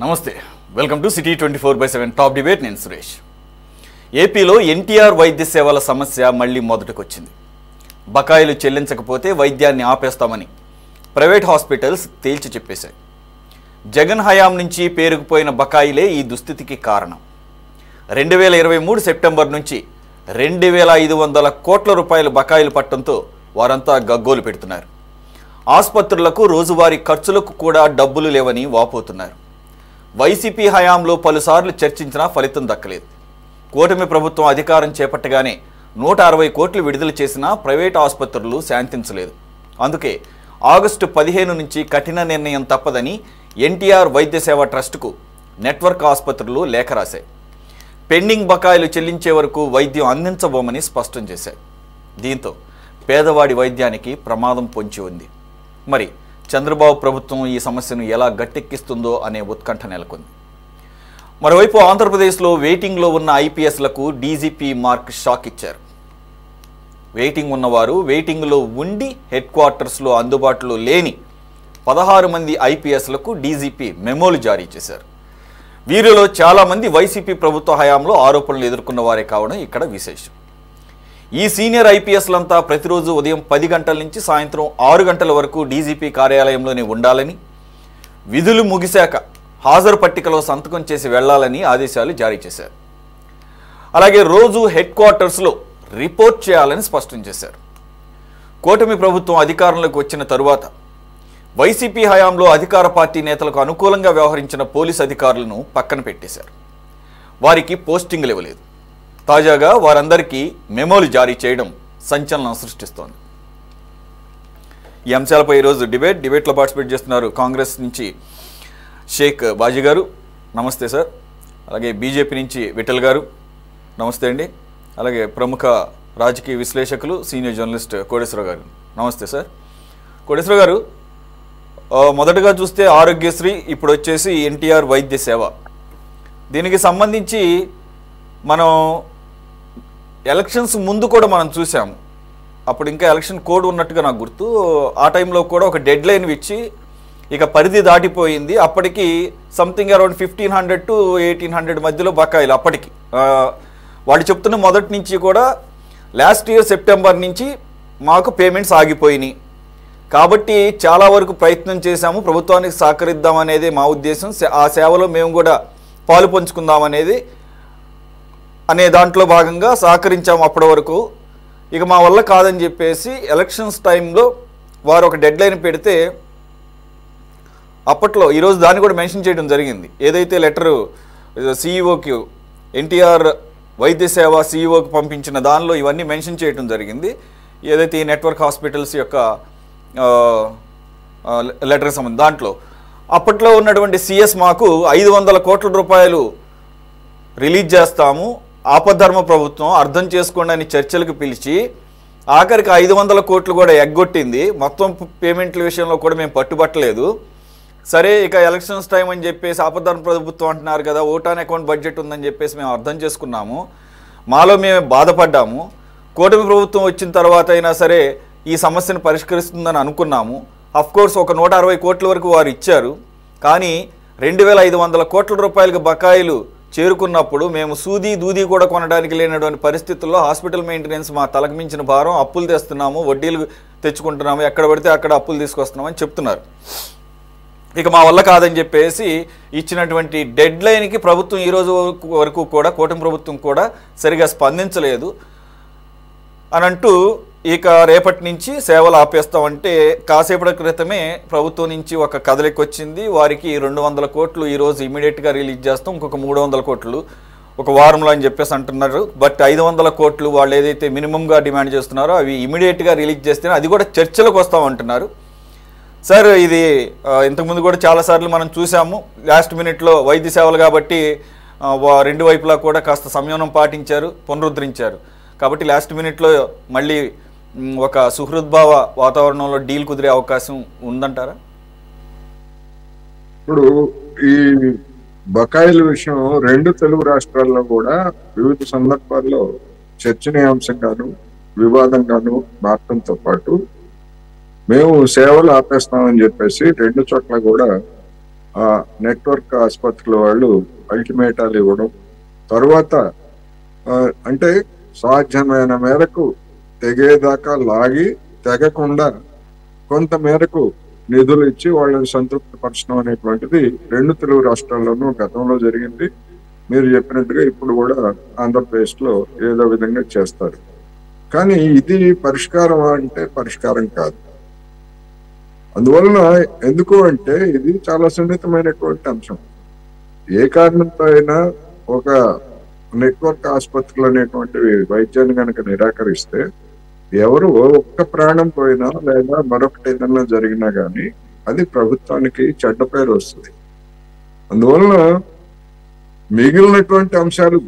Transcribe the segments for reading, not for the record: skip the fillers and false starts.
నమస్తే welcome to city 24/7 top debate. నేను సురేష్. ఏపీలో ఎన్టీఆర్ వైద్య సేవల సమస్య మళ్ళీ మొదటికొచ్చింది. బకాయిలు చెల్లించకపోతే వైద్యాన్ని ఆపేస్తామని ప్రైవేట్ హాస్పిటల్స్ తేల్చి చెప్పేశాయి. జగన్ హయాం నుంచి పేరుకుపోయిన బకాయిలే ఈ దుస్థితికి కారణం. 2023 సెప్టెంబర్ నుంచి 2500 కోట్ల రూపాయల బకాయిలు పట్టడంతో వారంతా గగ్గోలు పెడుతున్నారు. ఆసుపత్రులకు రోజువారీ ఖర్చులకు కూడా డబ్బులు లేవని వాపోతున్నారు. వైసీపీ హయాంలో పలుసార్లు చర్చించినా ఫలితం దక్కలేదు. కూటమి ప్రభుత్వం అధికారం చేపట్టగానే 160 కోట్లు విడుదల చేసినా ప్రైవేట్ ఆసుపత్రులు శాంతించలేదు. అందుకే ఆగస్టు 15 నుంచి కఠిన నిర్ణయం తప్పదని ఎన్టీఆర్ వైద్య సేవ ట్రస్టుకు నెట్వర్క్ ఆసుపత్రులు లేఖ రాశాయి. పెండింగ్ బకాయిలు చెల్లించే వరకు వైద్యం అందించబోమని స్పష్టం చేశాయి. దీంతో పేదవాడి వైద్యానికి ప్రమాదం పొంచి ఉంది. మరి చంద్రబాబు ప్రభుత్వం ఈ సమస్యను ఎలా గట్టెక్కిస్తుందో అనే ఉత్కంఠ నెలకొంది. మరోవైపు ఆంధ్రప్రదేశ్లో వెయిటింగ్లో ఉన్న ఐపీఎస్లకు డీజీపీ మార్క్ షాక్ ఇచ్చారు. వెయిటింగ్ ఉన్నవారు వెయిటింగ్లో ఉండి హెడ్ క్వార్టర్స్లో అందుబాటులో లేని 16 మంది ఐపీఎస్లకు డీజీపీ మెమోలు జారీ చేశారు. వీరిలో చాలామంది వైసీపీ ప్రభుత్వ హయాంలో ఆరోపణలు ఎదుర్కొన్న వారే కావడం ఇక్కడ విశేషం. ఈ సీనియర్ ఐపీఎస్లంతా ప్రతిరోజు ఉదయం 10 గంటల నుంచి సాయంత్రం 6 గంటల వరకు డీజీపీ కార్యాలయంలోనే ఉండాలని, విధులు ముగిశాక హాజరు పట్టికలో సంతకం చేసి వెళ్లాలని ఆదేశాలు జారీ చేశారు. అలాగే రోజు హెడ్ క్వార్టర్స్లో రిపోర్ట్ చేయాలని స్పష్టం చేశారు. కూటమి ప్రభుత్వం అధికారంలోకి వచ్చిన తరువాత వైసీపీ హయాంలో అధికార పార్టీ నేతలకు అనుకూలంగా వ్యవహరించిన పోలీసు అధికారులను పక్కన పెట్టేశారు. వారికి పోస్టింగ్లు ఇవ్వలేదు. తాజాగా వారందరికీ మెమోలు జారీ చేయడం సంచలనం సృష్టిస్తోంది. ఈ అంశాలపై ఈరోజు డిబేట్లో పార్టిసిపేట్ చేస్తున్నారు కాంగ్రెస్ నుంచి షేక్ బాజీ గారు, నమస్తే సార్. అలాగే బీజేపీ నుంచి విఠల్ గారు, నమస్తే అండి. అలాగే ప్రముఖ రాజకీయ విశ్లేషకులు సీనియర్ జర్నలిస్ట్ కోటేశ్వరరావు గారు, నమస్తే సార్. కోటేశ్వరరావు గారు, మొదటగా చూస్తే ఆరోగ్యశ్రీ, ఇప్పుడు వచ్చేసి ఎన్టీఆర్ వైద్య సేవ, దీనికి సంబంధించి మనం ఎలక్షన్స్ ముందు కూడా మనం చూసాము. అప్పుడు ఇంకా ఎలక్షన్ కోడ్ ఉన్నట్టుగా నాకు గుర్తు. ఆ టైంలో కూడా ఒక డెడ్ లైన్ ఇచ్చి ఇక పరిధి దాటిపోయింది. అప్పటికి సంథింగ్ అరౌండ్ 1500 to 1800 మధ్యలో బకాయిలు. అప్పటికి వాళ్ళు చెప్తున్న మొదటి నుంచి కూడా లాస్ట్ ఇయర్ సెప్టెంబర్ నుంచి మాకు పేమెంట్స్ ఆగిపోయినాయి కాబట్టి చాలా వరకు ప్రయత్నం చేశాము, ప్రభుత్వానికి సహకరిద్దామనేది మా ఉద్దేశం. ఆ సేవలో మేము కూడా పాలు పంచుకుందామనేది అనే దాంట్లో భాగంగా సహకరించాము అప్పటి వరకు. ఇక మా వల్ల కాదని చెప్పేసి ఎలక్షన్స్ టైంలో వారు ఒక డెడ్ లైన్ పెడితే అప్పట్లో ఈరోజు దాన్ని కూడా మెన్షన్ చేయడం జరిగింది. ఏదైతే లెటరు సీఈఓకి, ఎన్టీఆర్ వైద్య సేవ సీఈఓకి పంపించిన దానిలో ఇవన్నీ మెన్షన్ చేయడం జరిగింది. ఏదైతే ఈ నెట్వర్క్ హాస్పిటల్స్ యొక్క లెటర్కి సంబంధించి దాంట్లో అప్పట్లో ఉన్నటువంటి సిఎస్ మాకు 500 కోట్ల రూపాయలు రిలీజ్ చేస్తాము, ఆపద్ధర్మ ప్రభుత్వం అర్థం చేసుకోండి అని చర్చలకు పిలిచి ఆఖరికి 500 కోట్లు కూడా ఎగ్గొట్టింది. మొత్తం పేమెంట్ల విషయంలో కూడా మేము పట్టుబట్టలేదు. సరే, ఇక ఎలక్షన్స్ టైం అని చెప్పేసి ఆపద్ధర్మ ప్రభుత్వం అంటున్నారు కదా, ఓటాన్ అకౌంట్ బడ్జెట్ ఉందని చెప్పేసి మేము అర్థం చేసుకున్నాము, మాలో మేము బాధపడ్డాము. కూటమి ప్రభుత్వం వచ్చిన తర్వాత అయినా సరే ఈ సమస్యను పరిష్కరిస్తుందని అనుకున్నాము. అఫ్కోర్స్ ఒక 160 కోట్ల వరకు వారు ఇచ్చారు. కానీ 2500 కోట్ల రూపాయలకు బకాయిలు చేరుకున్నప్పుడు మేము సూది దూది కూడా కొనడానికి లేనటువంటి పరిస్థితుల్లో హాస్పిటల్ మెయింటెనెన్స్ మా తలకు మించిన భారం, అప్పులు తెస్తున్నాము, వడ్డీలు తెచ్చుకుంటున్నాము, ఎక్కడ పడితే అక్కడ అప్పులు తీసుకొస్తున్నామని చెప్తున్నారు. ఇక మా వల్ల కాదని చెప్పేసి ఇచ్చినటువంటి డెడ్ లైన్కి ప్రభుత్వం ఈరోజు వరకు కూడా, కూటమి ప్రభుత్వం కూడా సరిగా స్పందించలేదు అని అంటూ ఇక రేపటి నుంచి సేవలు ఆపేస్తామంటే కాసేపటి క్రితమే ప్రభుత్వం నుంచి ఒక కదలిక వచ్చింది. వారికి 200 కోట్లు ఈరోజు ఇమీడియట్గా రిలీజ్ చేస్తాం, ఇంకొక 300 కోట్లు ఒక వారంలో అని చెప్పేసి అంటున్నారు. బట్ 500 కోట్లు వాళ్ళు ఏదైతే మినిమంగా డిమాండ్ చేస్తున్నారో అవి ఇమీడియట్గా రిలీజ్ చేస్తేనే అది కూడా చర్చలకు వస్తామంటున్నారు. సార్, ఇది ఇంతకుముందు కూడా చాలాసార్లు మనం చూసాము. లాస్ట్ మినిట్లో వైద్య సేవలు కాబట్టి రెండు వైపులా కూడా కాస్త సంయమనం పాటించారు, పునరుద్ధరించారు. కాబట్టి లాస్ట్ మినిట్లో మళ్ళీ ఒక సుహృద్భావ వాతావరణంలో డీల్ కుదిరే అవకాశం ఉందంటారా? ఇప్పుడు ఈ బకాయిల విషయం 2 తెలుగు రాష్ట్రాల్లో కూడా వివిధ సందర్భాల్లో చర్చనీయాంశంగాను వివాదంగాను మారడంతో పాటు మేము సేవలు ఆపేస్తామని చెప్పేసి 2 చోట్ల కూడా ఆ నెట్వర్క్ ఆసుపత్రుల వాళ్ళు అల్టిమేటాలు ఇవ్వడం, తర్వాత అంటే సాధ్యమైన మేరకు తెగేదాకా లాగి తెగకుండా కొంత మేరకు నిధులు ఇచ్చి వాళ్ళని సంతృప్తి పరచడం అనేటువంటిది రెండు తెలుగు రాష్ట్రాల్లోనూ గతంలో జరిగింది. మీరు చెప్పినట్టుగా ఇప్పుడు కూడా ఆంధ్రప్రదేశ్ లో ఏదో విధంగా చేస్తారు. కానీ ఇది పరిష్కారం అంటే పరిష్కారం కాదు. అందువలన ఎందుకు అంటే ఇది చాలా సున్నితమైనటువంటి అంశం. ఏ కారణంతో అయినా ఒక నెట్వర్క్ ఆసుపత్రులు అనేటువంటివి వైద్యాన్ని కనుక నిరాకరిస్తే ఎవరు ఒక్క ప్రాణం పోయినా లేదా మరొకటి ఏదన్నా జరిగినా కానీ అది ప్రభుత్వానికి చెడ్డ పేరు వస్తుంది. అందువలన మిగిలినటువంటి అంశాలు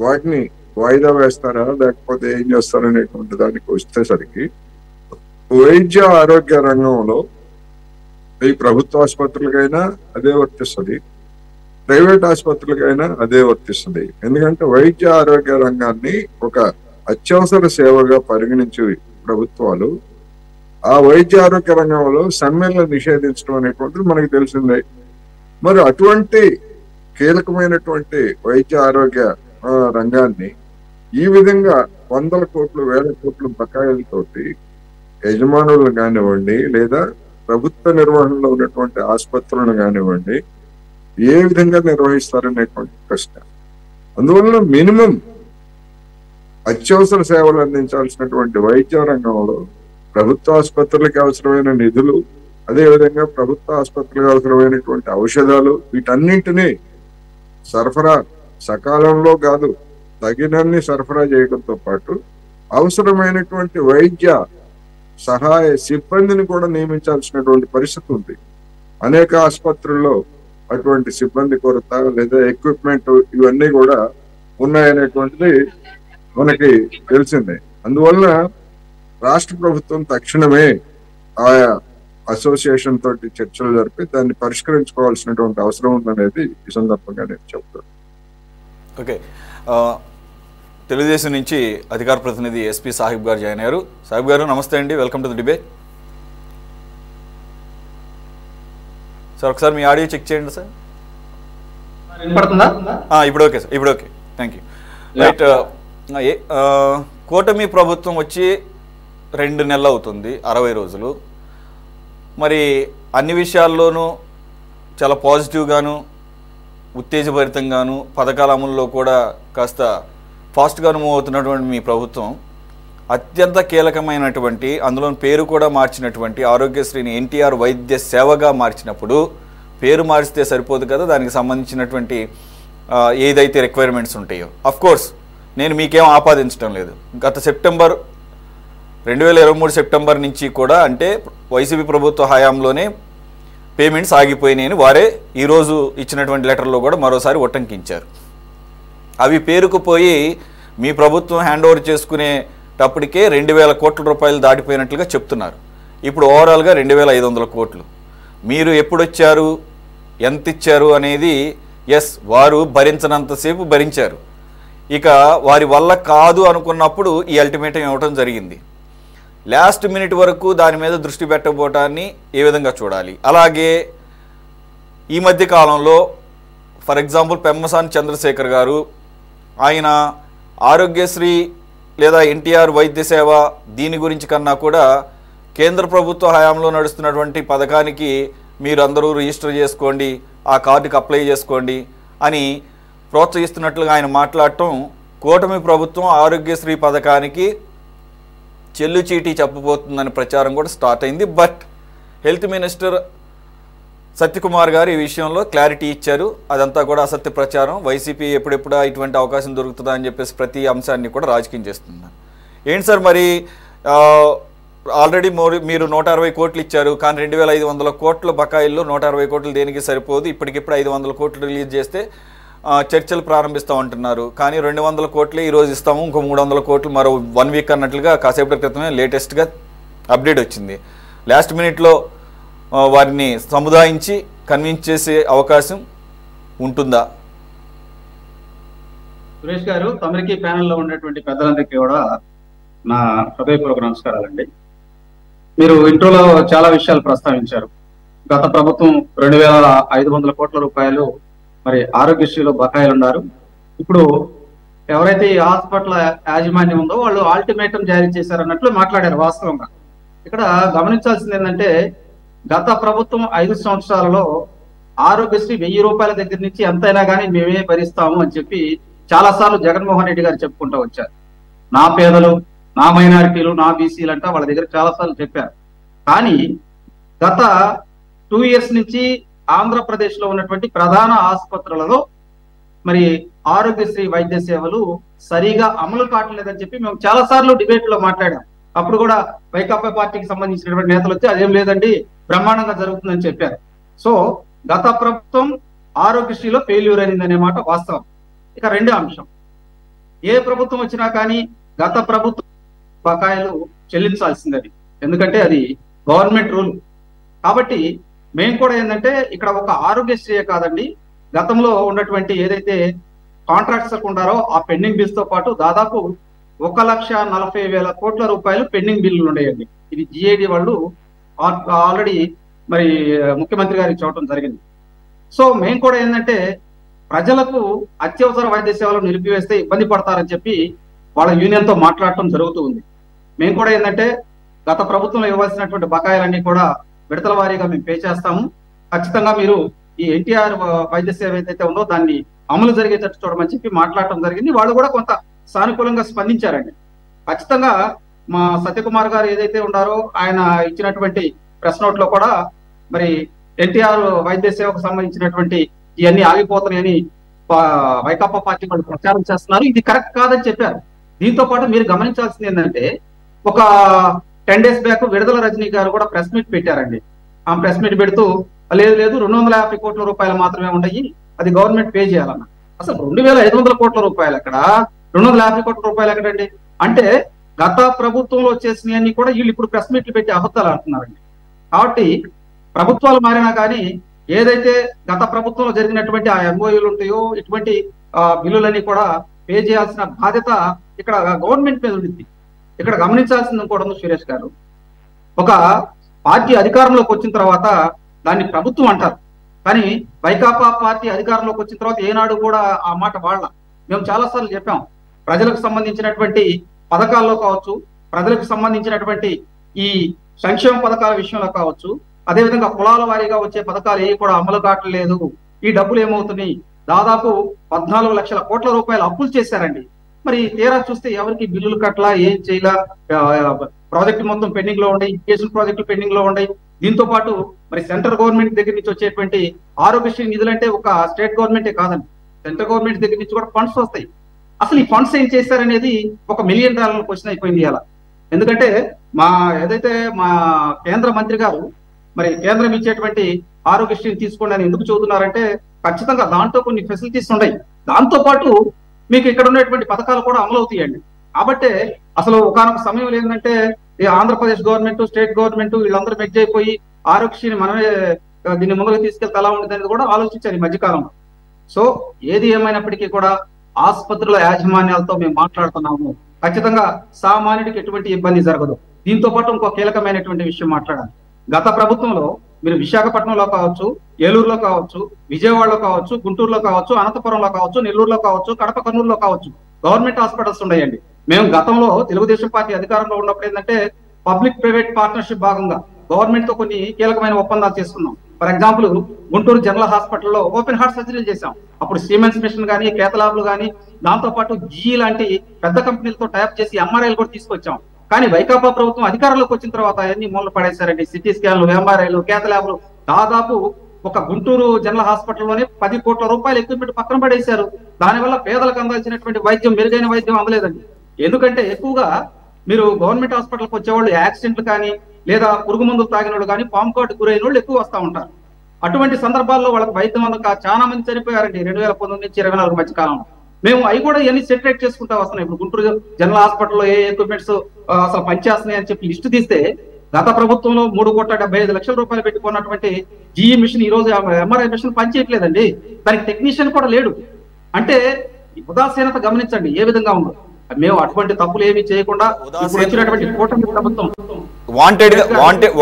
వాటిని వాయిదా వేస్తారా లేకపోతే ఏం చేస్తారనేటువంటి దానికి వచ్చేసరికి వైద్య ఆరోగ్య రంగంలో ఈ ప్రభుత్వ ఆసుపత్రులకైనా అదే వర్తిస్తుంది, ప్రైవేట్ ఆసుపత్రులకైనా అదే వర్తిస్తుంది. ఎందుకంటే వైద్య ఆరోగ్య రంగాన్ని ఒక అత్యవసర సేవగా పరిగణించి ప్రభుత్వాలు ఆ వైద్య ఆరోగ్య రంగంలో సమ్మెలను నిషేధించడం అనేటువంటిది మనకు తెలిసిందే. మరి అటువంటి కీలకమైనటువంటి వైద్య ఆరోగ్య రంగాన్ని ఈ విధంగా వందల కోట్లు వేల కోట్లు బకాయిలతోటి యజమానులను కానివ్వండి లేదా ప్రభుత్వ నిర్వహణలో ఉన్నటువంటి ఆసుపత్రులను కానివ్వండి ఏ విధంగా నిర్వహిస్తారనేటువంటి ప్రశ్న. అందువల్ల మినిమం అత్యవసర సేవలు అందించాల్సినటువంటి వైద్య రంగంలో ప్రభుత్వ ఆసుపత్రులకు అవసరమైన నిధులు, అదేవిధంగా ప్రభుత్వ ఆసుపత్రులకు అవసరమైనటువంటి ఔషధాలు వీటన్నింటినీ సరఫరా సకాలంలో కాదు తగినన్ని సరఫరా చేయడంతో పాటు అవసరమైనటువంటి వైద్య సహాయ సిబ్బందిని కూడా నియమించాల్సినటువంటి పరిస్థితి ఉంది. అనేక ఆసుపత్రుల్లో అటువంటి సిబ్బంది కొరత లేదా ఎక్విప్మెంట్ ఇవన్నీ కూడా ఉన్నాయనేటువంటిది మనకి తెలిసిందే. అందువలన రాష్ట్ర ప్రభుత్వం తక్షణమే ఆయా అసోసియేషన్ తోటి చర్చలు జరిపి దాన్ని పరిష్కరించుకోవాల్సినటువంటి అవసరం ఉందనేది ఈ సందర్భంగా నేను చెప్తాను. ఓకే, తెలుగుదేశం నుంచి అధికార ప్రతినిధి ఎస్పీ సాహిబ్ గారు జాయిన్ అయ్యారు. సాహిబ్ గారు నమస్తే అండి, welcome to the debate. Sir ఒకసారి మీ ఆడియో చెక్ చేయండి సార్. ఇప్పుడు ఓకే సార్, ఇప్పుడు ఓకే, థ్యాంక్ యూ. రైట్, కూటమి ప్రభుత్వం వచ్చి 2 నెలలు అవుతుంది, 60 రోజులు. మరి అన్ని విషయాల్లోనూ చాలా పాజిటివ్గాను ఉత్తేజభరితంగాను పథకాల అమలులో కూడా కాస్త ఫాస్ట్గా మూవ్ అవుతున్నటువంటి మీ ప్రభుత్వం అత్యంత కీలకమైనటువంటి అందులో పేరు కూడా మార్చినటువంటి ఆరోగ్యశ్రీని ఎన్టీఆర్ వైద్య సేవగా మార్చినప్పుడు పేరు మార్చితే సరిపోదు కదా, దానికి సంబంధించినటువంటి ఏదైతే రిక్వైర్మెంట్స్ ఉంటాయో. అఫ్కోర్స్ నేను మీకేం ఆపాదించడం లేదు. గత 2023 సెప్టెంబర్ నుంచి కూడా అంటే వైసీపీ ప్రభుత్వ హయాంలోనే పేమెంట్స్ ఆగిపోయినాయని వారే ఈరోజు ఇచ్చినటువంటి లెటర్లో కూడా మరోసారి ఉటంకించారు. అవి పేరుకుపోయి మీ ప్రభుత్వం హ్యాండ్ ఓవర్ చేసుకునేటప్పటికే 2,000 కోట్ల రూపాయలు దాటిపోయినట్లుగా చెప్తున్నారు. ఇప్పుడు ఓవరాల్గా 2,500 కోట్లు. మీరు ఎప్పుడొచ్చారు, ఎంత ఇచ్చారు అనేది వారు భరించనంతసేపు భరించారు. ఇక వారి వల్ల కాదు అనుకున్నప్పుడు ఈ అల్టిమేటం ఇవ్వటం జరిగింది. లాస్ట్ మినిట్ వరకు దాని మీద దృష్టి పెట్టబోటాన్ని ఏ విధంగా చూడాలి? అలాగే ఈ మధ్య కాలంలో ఫర్ ఎగ్జాంపుల్ పెమ్మసాని చంద్రశేఖర్ గారు ఆయన ఆరోగ్యశ్రీ లేదా ఎన్టీఆర్ వైద్య సేవ దీని గురించి కన్నా కూడా కేంద్ర ప్రభుత్వ హయాంలో నడుస్తున్నటువంటి పథకానికి మీరు అందరూ రిజిస్టర్ చేసుకోండి, ఆ కార్డుకి అప్లై చేసుకోండి అని ప్రోత్సహిస్తున్నట్లుగా ఆయన మాట్లాడటం కూటమి ప్రభుత్వం ఆరోగ్యశ్రీ పథకానికి చెల్లుచీటీ చెప్పబోతుందని ప్రచారం కూడా స్టార్ట్ అయింది. బట్ హెల్త్ మినిస్టర్ సత్యకుమార్ గారు ఈ విషయంలో క్లారిటీ ఇచ్చారు. అదంతా కూడా అసత్య ప్రచారం, వైసీపీ ఎప్పుడెప్పుడా ఇటువంటి అవకాశం దొరుకుతుందా అని చెప్పేసి ప్రతి అంశాన్ని కూడా రాజకీయం చేస్తున్నారు. ఏంటి సార్ మరి ఆల్రెడీ మీరు 160 కోట్లు ఇచ్చారు, కానీ 2,500 కోట్ల బకాయిల్లో 160 కోట్లు దేనికి సరిపోదు. ఇప్పటికిప్పుడు 500 కోట్లు రిలీజ్ చేస్తే చర్చలు ప్రారంభిస్తామంటున్నారు. కానీ 200 కోట్లే ఈరోజు ఇస్తాము, ఇంకో 300 కోట్లు మరో 1 వీక్ అన్నట్లుగా కాసేపటి క్రితమే లేటెస్ట్గా అప్డేట్ వచ్చింది. లాస్ట్ మినిట్లో వారిని సముదాయించి కన్విన్స్ చేసే అవకాశం ఉంటుందా? సురేష్ గారు, తమరికి ప్యానెల్లో ఉన్నటువంటి పెద్దలందరికీ కూడా నా హృదయపూర్వక నమస్కారాలండి. మీరు ఇంట్రోలో చాలా విషయాలు ప్రస్తావించారు. గత ప్రభుత్వం 2,500 కోట్ల రూపాయలు మరి ఆరోగ్యశ్రీలో బకాయిలు ఉన్నారు. ఇప్పుడు ఎవరైతే ఈ హాస్పిటల్ యాజమాన్యం ఉందో వాళ్ళు అల్టిమేటం జారీ చేశారన్నట్లు మాట్లాడారు. వాస్తవంగా ఇక్కడ గమనించాల్సింది ఏంటంటే గత ప్రభుత్వం 5 సంవత్సరాలలో ఆరోగ్యశ్రీ 1000 రూపాయల దగ్గర నుంచి ఎంతైనా కానీ మేమే భరిస్తాము అని చెప్పి చాలా సార్లు జగన్మోహన్ రెడ్డి గారు చెప్పుకుంటూ వచ్చారు. నా పేదలు, నా మైనారిటీలు, నా బీసీలు అంట వాళ్ళ దగ్గర చాలా సార్లు చెప్పారు. కానీ గత 2 ఇయర్స్ నుంచి ఆంధ్రప్రదేశ్ లో ఉన్నటువంటి ప్రధాన ఆసుపత్రులలో మరి ఆరోగ్యశ్రీ వైద్య సేవలు సరిగా అమలు కావట్లేదని చెప్పి మేము చాలా సార్లు డిబేట్ లో మాట్లాడాం. అప్పుడు కూడా వైకాపా పార్టీకి సంబంధించినటువంటి నేతలు వచ్చి అదేం లేదండి బ్రహ్మాండంగా జరుగుతుందని చెప్పారు. సో గత ప్రభుత్వం ఆరోగ్యశ్రీలో ఫెయిల్యూర్ అయిందనే మాట వాస్తవం. ఇక రెండో అంశం, ఏ ప్రభుత్వం వచ్చినా కానీ గత ప్రభుత్వం బకాయిలు చెల్లించాల్సిందని, ఎందుకంటే అది గవర్నమెంట్ రూల్. కాబట్టి మేము కూడా ఏంటంటే ఇక్కడ ఒక ఆరోగ్యశ్రీయే కాదండి, గతంలో ఉన్నటువంటి ఏదైతే కాంట్రాక్ట్స్ ఉన్నారో ఆ పెండింగ్ బిల్స్ తో పాటు దాదాపు 1,40,000 కోట్ల రూపాయలు పెండింగ్ బిల్లులు ఉన్నాయండి. ఇది జిఏడి వాళ్ళు ఆల్రెడీ మరి ముఖ్యమంత్రి గారికి చూడటం జరిగింది. సో మేము కూడా ఏంటంటే ప్రజలకు అత్యవసర వైద్య సేవలు నిలిపివేస్తే ఇబ్బంది పడతారని చెప్పి వాళ్ళ యూనియన్ తో మాట్లాడటం జరుగుతూ ఉంది. మేము కూడా ఏంటంటే గత ప్రభుత్వంలో ఇవ్వాల్సినటువంటి బకాయిలన్నీ కూడా విడతల వారీగా మేము పే చేస్తాము. ఖచ్చితంగా మీరు ఈ ఎన్టీఆర్ వైద్య సేవ ఏదైతే ఉందో దాన్ని అమలు జరిగేటట్టు చూడమని చెప్పి మాట్లాడటం జరిగింది. వాళ్ళు కూడా కొంత సానుకూలంగా స్పందించారండి. ఖచ్చితంగా మా సత్యకుమార్ గారు ఏదైతే ఉన్నారో ఆయన ఇచ్చినటువంటి ప్రెస్ నోట్ లో కూడా మరి ఎన్టీఆర్ వైద్య సేవకు సంబంధించినటువంటి ఇవన్నీ ఆగిపోతున్నాయని వైకాపా పార్టీ వాళ్ళు ప్రచారం చేస్తున్నారు. ఇది కరెక్ట్ కాదని చెప్పారు. దీంతో పాటు మీరు గమనించాల్సింది ఏంటంటే ఒక 10 days బ్యాక్ విడుదల రజనీ గారు కూడా ప్రెస్ మీట్ పెట్టారండి. ఆ ప్రెస్ మీట్ పెడుతూ లేదు 250 కోట్ల రూపాయలు మాత్రమే ఉన్నాయి, అది గవర్నమెంట్ పే చేయాలన్న. అసలు 2,500 కోట్ల రూపాయలు ఎక్కడ, 250 కోట్ల రూపాయలు ఎక్కడండి? అంటే గత ప్రభుత్వంలో చేసినవన్నీ కూడా వీళ్ళు ఇప్పుడు ప్రెస్ మీట్లు పెట్టి అబద్ధాలు ఆడుతున్నారండి. కాబట్టి ప్రభుత్వాలు మారినా కానీ ఏదైతే గత ప్రభుత్వంలో జరిగినటువంటి ఆ ఎంఓయూలు ఉంటాయో ఇటువంటి బిల్లులన్నీ కూడా పే చేయాల్సిన బాధ్యత ఇక్కడ గవర్నమెంట్ మీద ఉంటుంది. ఇక్కడ గమనించాల్సింది కూడా ఉంది సురేష్ గారు, ఒక పార్టీ అధికారంలోకి వచ్చిన తర్వాత దాన్ని ప్రభుత్వం అంటారు, కానీ వైకాపా పార్టీ అధికారంలోకి వచ్చిన తర్వాత ఏనాడు కూడా ఆ మాట వాడాల. మేము చాలాసార్లు చెప్పాం, ప్రజలకు సంబంధించినటువంటి పథకాల్లో కావచ్చు, ప్రజలకు సంబంధించినటువంటి ఈ సంక్షేమ పథకాల విషయంలో కావచ్చు, అదేవిధంగా కులాల వారీగా వచ్చే పథకాలు ఏవి కూడా అమలు కావట్లేదు. ఈ డబ్బులు ఏమవుతున్నాయి, దాదాపు 14 లక్షల కోట్ల రూపాయలు అప్పులు చేశారండి. మరి తీరా చూస్తే ఎవరికి బిల్లులు కట్టలా, ఏం చేయలా, ప్రాజెక్టు మొత్తం పెండింగ్ లో ఉన్నాయి, ఎడ్యుకేషన్ ప్రాజెక్టులు పెండింగ్ లో ఉన్నాయి. దీంతో పాటు మరి సెంట్రల్ గవర్నమెంట్ దగ్గర నుంచి వచ్చేటువంటి ఆరోగ్యశ్రీ నిధులంటే ఒక స్టేట్ గవర్నమెంటే కాదండి, సెంట్రల్ గవర్నమెంట్ దగ్గర నుంచి కూడా ఫండ్స్ వస్తాయి. అసలు ఈ ఫండ్స్ ఏం చేశారనేది $1 మిలియన్ క్వశ్చన్ అయిపోయింది అలా. ఎందుకంటే ఏదైతే మా కేంద్ర మంత్రి గారు మరి కేంద్రం ఇచ్చేటువంటి ఆరోగ్యశ్రీని తీసుకోండి అని ఎందుకు చదువుతున్నారంటే ఖచ్చితంగా దాంట్లో కొన్ని ఫెసిలిటీస్ ఉన్నాయి, దాంతో పాటు మీకు ఇక్కడ ఉన్నటువంటి పథకాలు కూడా అమలు అవుతాయండి. కాబట్టి అసలు ఒకనొక సమయం ఏంటంటే ఈ ఆంధ్రప్రదేశ్ గవర్నమెంట్, స్టేట్ గవర్నమెంట్ వీళ్ళందరూ మెర్జ్ అయిపోయి ఆరోగ్యశ్రీని మనమే దీన్ని ముందుకు తీసుకెళ్తే ఎలా ఉంటుంది అనేది కూడా ఆలోచించారు ఈ మధ్యకాలంలో. సో ఏది ఏమైనప్పటికీ కూడా ఆసుపత్రుల యాజమాన్యాలతో మేము మాట్లాడుతున్నాము. ఖచ్చితంగా సామాన్యుడికి ఎటువంటి ఇబ్బంది జరగదు. దీంతో పాటు ఇంకో కీలకమైనటువంటి విషయం మాట్లాడాలి. గత ప్రభుత్వంలో మీరు విశాఖపట్నంలో కావచ్చు, ఏలూరులో కావచ్చు, విజయవాడలో కావచ్చు, గుంటూరులో కావచ్చు, అనంతపురంలో కావచ్చు, నెల్లూరులో కావచ్చు, కడప కర్నూలులో కావచ్చు గవర్నమెంట్ హాస్పిటల్స్ ఉన్నాయండి. మేము గతంలో తెలుగుదేశం పార్టీ అధికారంలో ఉన్నప్పుడు ఏంటంటే పబ్లిక్ ప్రైవేట్ పార్ట్నర్షిప్ భాగంగా గవర్నమెంట్ తో కొన్ని కీలకమైన ఒప్పందాలు చేసుకున్నాం. ఫర్ ఎగ్జాంపుల్ గుంటూరు జనరల్ హాస్పిటల్లో ఓపెన్ హార్ట్ సర్జరీలు చేశాం. అప్పుడు సిమెన్స్ మిషన్ కానీ, కేతలాబ్లు కానీ, దాంతో పాటు జీ లాంటి పెద్ద కంపెనీలతో టైప్ చేసి ఎంఆర్ఐలు కూడా తీసుకొచ్చాం. కానీ వైకాపా ప్రభుత్వం అధికారంలోకి వచ్చిన తర్వాత అవన్నీ మూలన పడేశారండి. సిటీ స్కాన్లు, ఎంఆర్ఐలు, కేతలాబ్లు, దాదాపు ఒక గుంటూరు జనరల్ హాస్పిటల్లోనే 10 కోట్ల రూపాయలు ఎక్విప్మెంట్ పక్కన పడేశారు. దానివల్ల పేదలకు అందాల్సినటువంటి వైద్యం, మెరుగైన వైద్యం అందలేదండి. ఎందుకంటే ఎక్కువగా మీరు గవర్నమెంట్ హాస్పిటల్కి వచ్చేవాళ్ళు యాక్సిడెంట్లు కానీ లేదా పురుగు మందులు తాగిన వాళ్ళు కానీ పాము కాటు గురైన వాళ్ళు ఎక్కువ వస్తూ ఉంటారు. అటువంటి సందర్భాల్లో వాళ్ళకి వైద్యం అందక చాలా మంది చనిపోయారండి 2019 నుంచి 2024 మధ్య కాలంలో. మేము అవి కూడా ఇవన్నీ సెటరేట్ చేసుకుంటా వస్తున్నాం. ఇప్పుడు గుంటూరు జనరల్ హాస్పిటల్లో ఏ ఎక్విప్మెంట్స్ అసలు పనిచేస్తున్నాయి అని చెప్పి లిస్టు తీస్తే గత ప్రభుత్వంలో 3,75 లక్షల రూపాయలు పెట్టుకున్నటువంటి జీఈ మిషన్ ఈ రోజు ఎంఆర్ఐ మిషన్ పనిచేయట్లేదండి. దానికి టెక్నీషియన్ కూడా లేడు. అంటే ఉదాసీనత గమనించండి ఏ విధంగా ఉందో. మేము అటువంటి తప్పులు ఏమీ చేయకుండా ఇప్పుడు వచ్చినటువంటి కూటమి ప్రభుత్వం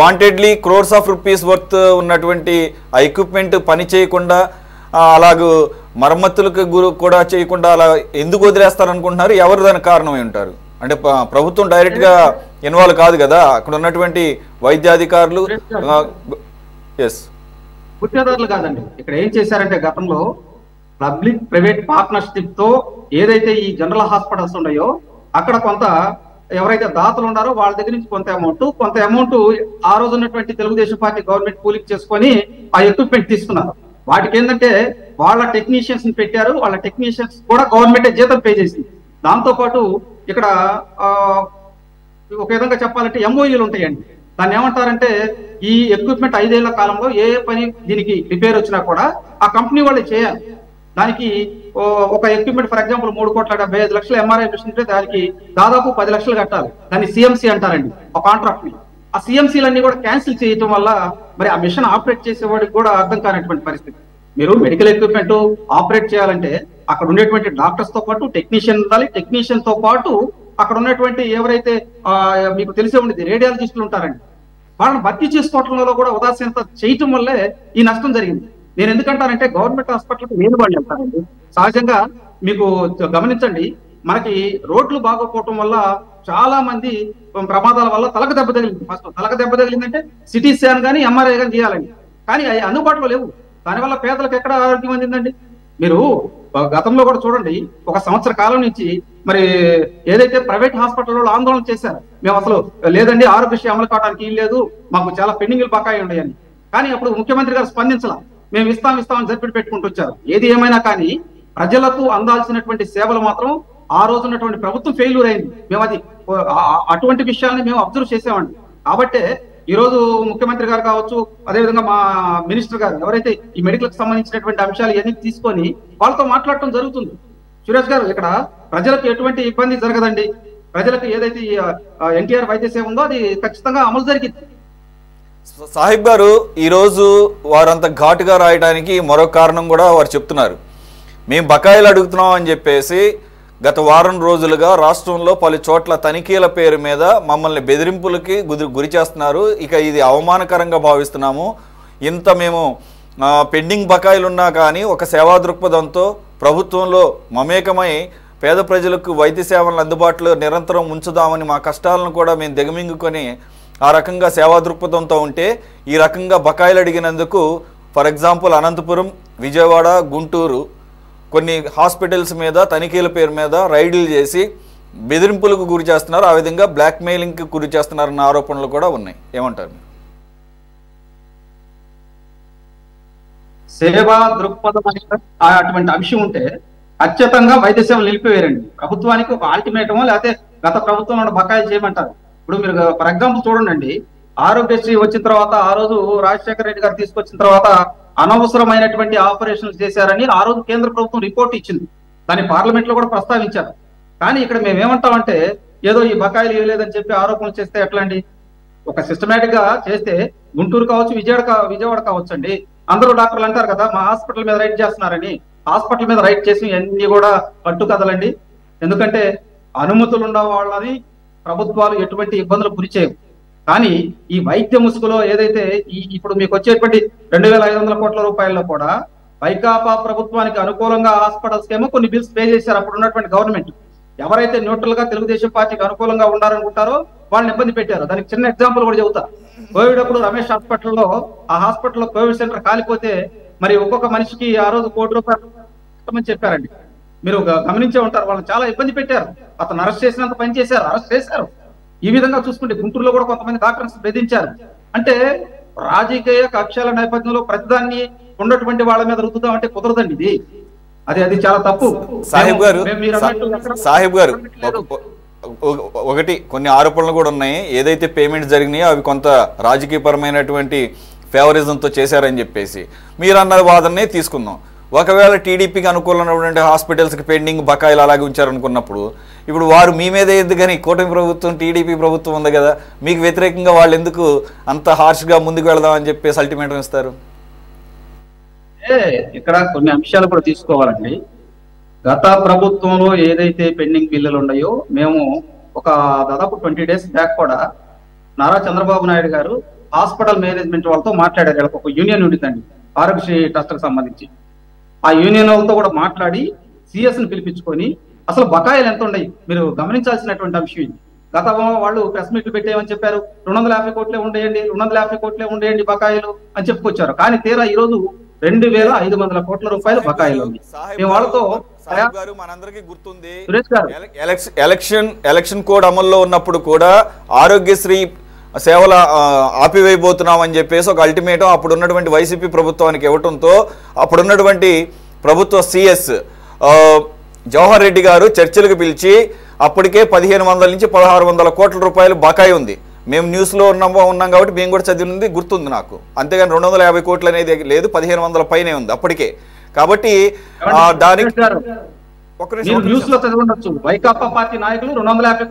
wantedly crores of rupees worth ఉన్నటువంటి ఆ ఎక్విప్మెంట్ పని చేయకుండా అలాగూ మరమ్మతులకు కూడా చేయకుండా అలా ఎందుకు వదిలేస్తారనుకుంటున్నారు? ఎవరు దానికి కారణమై ఉంటారు? అంటే ప్రభుత్వం డైరెక్ట్ గా ఇన్వాల్వ్ కాదు కదా, అక్కడ ఉన్నటువంటి వైద్యాధికారులు. గుత్తేదారులు కాదండి. ఇక్కడ ఏం చేశారంటే గతంలో పబ్లిక్ ప్రైవేట్ పార్ట్నర్షిప్ తో ఏదైతే ఈ జనరల్ హాస్పిటల్స్ ఉన్నాయో అక్కడ కొంత ఎవరైతే దాతలు ఉన్నారో వాళ్ళ దగ్గర నుంచి కొంత అమౌంట్ ఆ రోజు ఉన్నటువంటి తెలుగుదేశం పార్టీ గవర్నమెంట్ కూలింగ్ చేసుకొని ఆ ఎక్విప్మెంట్ తీసుకున్నారు. వాటికి ఏంటంటే వాళ్ళ టెక్నీషియన్స్ ని పెట్టారు. వాళ్ళ టెక్నీషియన్స్ కూడా గవర్నమెంటే జీతం పే చేసింది. దాంతో పాటు ఇక్కడ ఒక విధంగా చెప్పాలంటే ఎంఓయూలు ఉంటాయండి. దాన్ని ఏమంటారంటే ఈ ఎక్విప్మెంట్ 5 ఏళ్ల కాలంలో ఏ పని దీనికి రిపేర్ వచ్చినా కూడా ఆ కంపెనీ వాళ్ళు చేయాలి. దానికి ఒక equipment for example 3,75,00,000 MRI machine ఉంటే దానికి దాదాపు 10 లక్షలు కట్టాలి. దాన్ని సిఎంసి అంటారండి, ఒక కాంట్రాక్ట్ ని. ఆ సిఎంసీలన్నీ కూడా క్యాన్సిల్ చేయటం వల్ల మరి ఆ మిషన్ ఆపరేట్ చేసేవాడికి కూడా అర్థం కానటువంటి పరిస్థితి. మీరు మెడికల్ ఎక్విప్మెంట్ ఆపరేట్ చేయాలంటే అక్కడ ఉండేటువంటి డాక్టర్స్ తో పాటు టెక్నీషియన్ ఉండాలి. టెక్నీషియన్ తో పాటు అక్కడ ఉన్నటువంటి ఎవరైతే మీకు తెలిసే ఉండేది రేడియాలజిస్టులు ఉంటారండి, వాళ్ళని భర్తీ చేసుకోవటంలో కూడా ఉదాసీనత చేయటం వల్లే ఈ నష్టం జరిగింది. నేను ఎందుకంటానంటే గవర్నమెంట్ హాస్పిటల్కి నేను వాళ్ళు వెళ్తానండి. సహజంగా మీకు గమనించండి, మనకి రోడ్లు బాగోపోవటం వల్ల చాలా మంది ప్రమాదాల వల్ల తలకు దెబ్బ తగిలింది. ఫస్ట్ తలకు దెబ్బ తగిలిందంటే సిటీ స్కాన్ కానీ ఎంఆర్ఐ కానీ చేయాలండి, కానీ అవి అందుబాటులో లేవు. దానివల్ల పేదలకు ఎక్కడ ఆరోగ్యం అందిందండి? మీరు గతంలో కూడా చూడండి, 1 సంవత్సర కాలం నుంచి మరి ఏదైతే ప్రైవేట్ హాస్పిటల్లో ఆందోళన చేశారు, మేము అసలు లేదండి ఆరోగ్యశ్రీ అమలు కావడానికి ఏం లేదు, మాకు చాలా పెండింగ్లు బకాయి ఉన్నాయని. కానీ అప్పుడు ముఖ్యమంత్రి గారు స్పందించాల, మేము ఇస్తామని జరిపి పెట్టుకుంటూ వచ్చారు. ఏది ఏమైనా కానీ ప్రజలకు అందాల్సినటువంటి సేవలు మాత్రం ఆ రోజు ఉన్నటువంటి ప్రభుత్వం ఫెయిల్యూర్ అయింది. మేము అటువంటి విషయాన్ని మేము అబ్జర్వ్ చేసామండి. కాబట్టే ఈ రోజు ముఖ్యమంత్రి గారు కావచ్చు, అదేవిధంగా మా మినిస్టర్ గారు ఎవరైతే ఈ మెడికల్ కి సంబంధించినటువంటి అంశాలు ఇవన్నీ తీసుకొని వాళ్ళతో మాట్లాడటం జరుగుతుంది. సురేష్ గారు, ఇక్కడ ప్రజలకు ఎటువంటి ఇబ్బంది జరగదండి. ప్రజలకు ఏదైతే ఎన్టీఆర్ వైద్య సేవ ఉందో అది ఖచ్చితంగా అమలు జరిగింది. సాహిబ్ గారు, ఈరోజు వారంత ఘాటుగా రాయడానికి మరో కారణం కూడా వారు చెప్తున్నారు. మేము బకాయిలు అడుగుతున్నాం అని చెప్పేసి గత వారం రోజులుగా రాష్ట్రంలో పలు చోట్ల తనిఖీల పేరు మీద మమ్మల్ని బెదిరింపులకి గురి చేస్తున్నారు. ఇక ఇది అవమానకరంగా భావిస్తున్నాము. ఇంత మేము పెండింగ్ బకాయిలు ఉన్నా కానీ ఒక సేవా దృక్పథంతో ప్రభుత్వంలో మమేకమై పేద ప్రజలకు వైద్య సేవలను అందుబాటులో నిరంతరం ఉంచుదామని మా కష్టాలను కూడా మేము దిగమింగుకొని ఆ రకంగా సేవా దృక్పథంతో ఉంటే ఈ రకంగా బకాయిలు అడిగినందుకు ఫర్ ఎగ్జాంపుల్ అనంతపురం, విజయవాడ, గుంటూరు కొన్ని హాస్పిటల్స్ మీద తనిఖీల పేరు మీద రైడ్లు చేసి బెదిరింపులకు గురి చేస్తున్నారు. ఆ విధంగా బ్లాక్మెయిలింగ్కి గురి చేస్తున్నారన్న ఆరోపణలు కూడా ఉన్నాయి. ఏమంటారు? సేవా దృక్పథం అటువంటి అంశం ఉంటే ఖచ్చితంగా వైద్య సేవలు నిలిపివేరండి. ప్రభుత్వానికి ఒక ఆల్టిమేటమో లేకపోతే గత ప్రభుత్వంలో బకాయిలు చేయమంటారు. ఇప్పుడు మీరు ఫర్ ఎగ్జాంపుల్ చూడండి, ఆరోగ్యశ్రీ వచ్చిన తర్వాత ఆ రోజు రాజశేఖర రెడ్డి గారు తీసుకొచ్చిన తర్వాత అనవసరమైనటువంటి ఆపరేషన్లు చేశారని ఆ రోజు కేంద్ర ప్రభుత్వం రిపోర్ట్ ఇచ్చింది. దాన్ని పార్లమెంట్ లో కూడా ప్రస్తావించారు. కానీ ఇక్కడ మేమేమంటామంటే ఏదో ఈ బకాయిలు ఇవ్వలేదని చెప్పి ఆరోపణలు చేస్తే ఎట్లా అండి? ఒక సిస్టమేటిక్ గా చేస్తే గుంటూరు కావచ్చు, విజయవాడ కావచ్చు అండి, అందరూ డాక్టర్లు అంటారు కదా మా హాస్పిటల్ మీద రైట్ చేస్తున్నారని. హాస్పిటల్ మీద రైట్ చేసి అన్ని కూడా కట్టు కదలండి. ఎందుకంటే అనుమతులు ఉన్న వాళ్ళని ప్రభుత్వాలు ఎటువంటి ఇబ్బందులు గురి చేయవు. కానీ ఈ వైద్య ముసుగులో ఏదైతే ఇప్పుడు మీకు వచ్చేటువంటి 2,500 కోట్ల రూపాయల్లో కూడా వైకాపా ప్రభుత్వానికి అనుకూలంగా హాస్పిటల్స్ ఏమో కొన్ని బిల్స్ పే చేశారు అప్పుడు ఉన్నటువంటి గవర్నమెంట్. ఎవరైతే న్యూట్రల్ గా తెలుగుదేశం పార్టీకి అనుకూలంగా ఉండాలనుకుంటారో వాళ్ళని ఇబ్బంది పెట్టారు. దానికి చిన్న ఎగ్జాంపుల్ కూడా చెబుతా. కోవిడ్ అప్పుడు రమేష్ హాస్పిటల్లో ఆ హాస్పిటల్లో కోవిడ్ సెంటర్ కాలిపోతే మరి ఒక్కొక్క మనిషికి ఆ రోజు ₹1 కోటి చెప్పారండి. మీరు గమనించే ఉంటారు. వాళ్ళని చాలా ఇబ్బంది పెట్టారు. అతను అరెస్ట్ చేసినంత పని చేశారు, అరెస్ట్ చేశారు. ఈ విధంగా చూసుకుంటే గుంటూరులో కూడా కొంతమంది డాక్టర్స్ బెదిరించారు. అంటే రాజకీయ కక్షల నేపథ్యంలో ప్రతిదాన్ని ఉన్నటువంటి వాళ్ళ మీద రుద్దుతామంటే కుదరదండి. ఇది అది చాలా తప్పు. సాహిబ్ గారు, ఒకటి కొన్ని ఆరోపణలు కూడా ఉన్నాయి. ఏదైతే పేమెంట్స్ జరిగినాయో అవి కొంత రాజకీయ పరమైనటువంటి ఫేవరిజంతో చేశారని చెప్పేసి మీరు అన్న వాదననే తీసుకుందాం. ఒకవేళ టీడీపీకి అనుకూలమైనటువంటి హాస్పిటల్స్కి పెండింగ్ బకాయిలు అలాగే ఉంచారనుకున్నప్పుడు ఇప్పుడు వారు మీ మీద ఎందుకని కూటమి ప్రభుత్వం టీడీపీ ప్రభుత్వం ఉంది కదా, మీకు వ్యతిరేకంగా వాళ్ళు ఎందుకు అంత హార్ష్గా ముందుకు వెళదామని చెప్పేసి అల్టిమేటం ఇస్తారు? ఇక్కడ కొన్ని అంశాలు కూడా తీసుకోవాలండి. గత ప్రభుత్వంలో ఏదైతే పెండింగ్ బిల్లులు ఉన్నాయో మేము ఒక దాదాపు 20 days బ్యాక్ కూడా నారా చంద్రబాబు నాయుడు గారు హాస్పిటల్ మేనేజ్మెంట్ వాళ్ళతో మాట్లాడారు. వీళ్ళకి ఒక యూనియన్ ఉంటుందండి ఆరోగ్యశ్రీ ట్రస్ట్కి సంబంధించి. ఆ యూనియన్ వాళ్ళతో కూడా మాట్లాడి సిఎస్ ని పిలిపించుకొని అసలు బకాయిలు ఎంత ఉన్నాయి మీరు గమనించాల్సినటువంటి అంశం ఇది. గత వాళ్ళు ప్రెస్ మీట్లు పెట్టేయమని చెప్పారు, 250 కోట్లే ఉండేయండి, 250 కోట్లే ఉండేయండి బకాయిలు అని చెప్పుకొచ్చారు. కానీ తీరా ఈ రోజు 2,500 కోట్ల రూపాయలు బకాయిలు ఉంది. మేము వాళ్ళతో మనందరికీ గుర్తుంది, సురేష్ గారు ఎలక్షన్ కోడ్ అమల్లో ఉన్నప్పుడు కూడా ఆరోగ్యశ్రీ సేవల ఆపివేయబోతున్నాం అని చెప్పేసి ఒక అల్టిమేటం అప్పుడు ఉన్నటువంటి వైసీపీ ప్రభుత్వానికి ఇవ్వడంతో అప్పుడున్నటువంటి ప్రభుత్వ సిఎస్ జవహర్ రెడ్డి గారు చర్చలకు పిలిచి అప్పటికే 1,500 నుంచి 1,600 కోట్ల రూపాయలు బకాయి ఉంది. మేము న్యూస్లో ఉన్నాం కాబట్టి మేము కూడా చదివింది గుర్తుంది నాకు. అంతేగాని 250 కోట్లు అనేది లేదు, 1,500 పైనే ఉంది అప్పటికే. కాబట్టి దానికి న్యూస్ లో చదివి ఉండొచ్చు, వైకాపా పార్టీ నాయకులు 250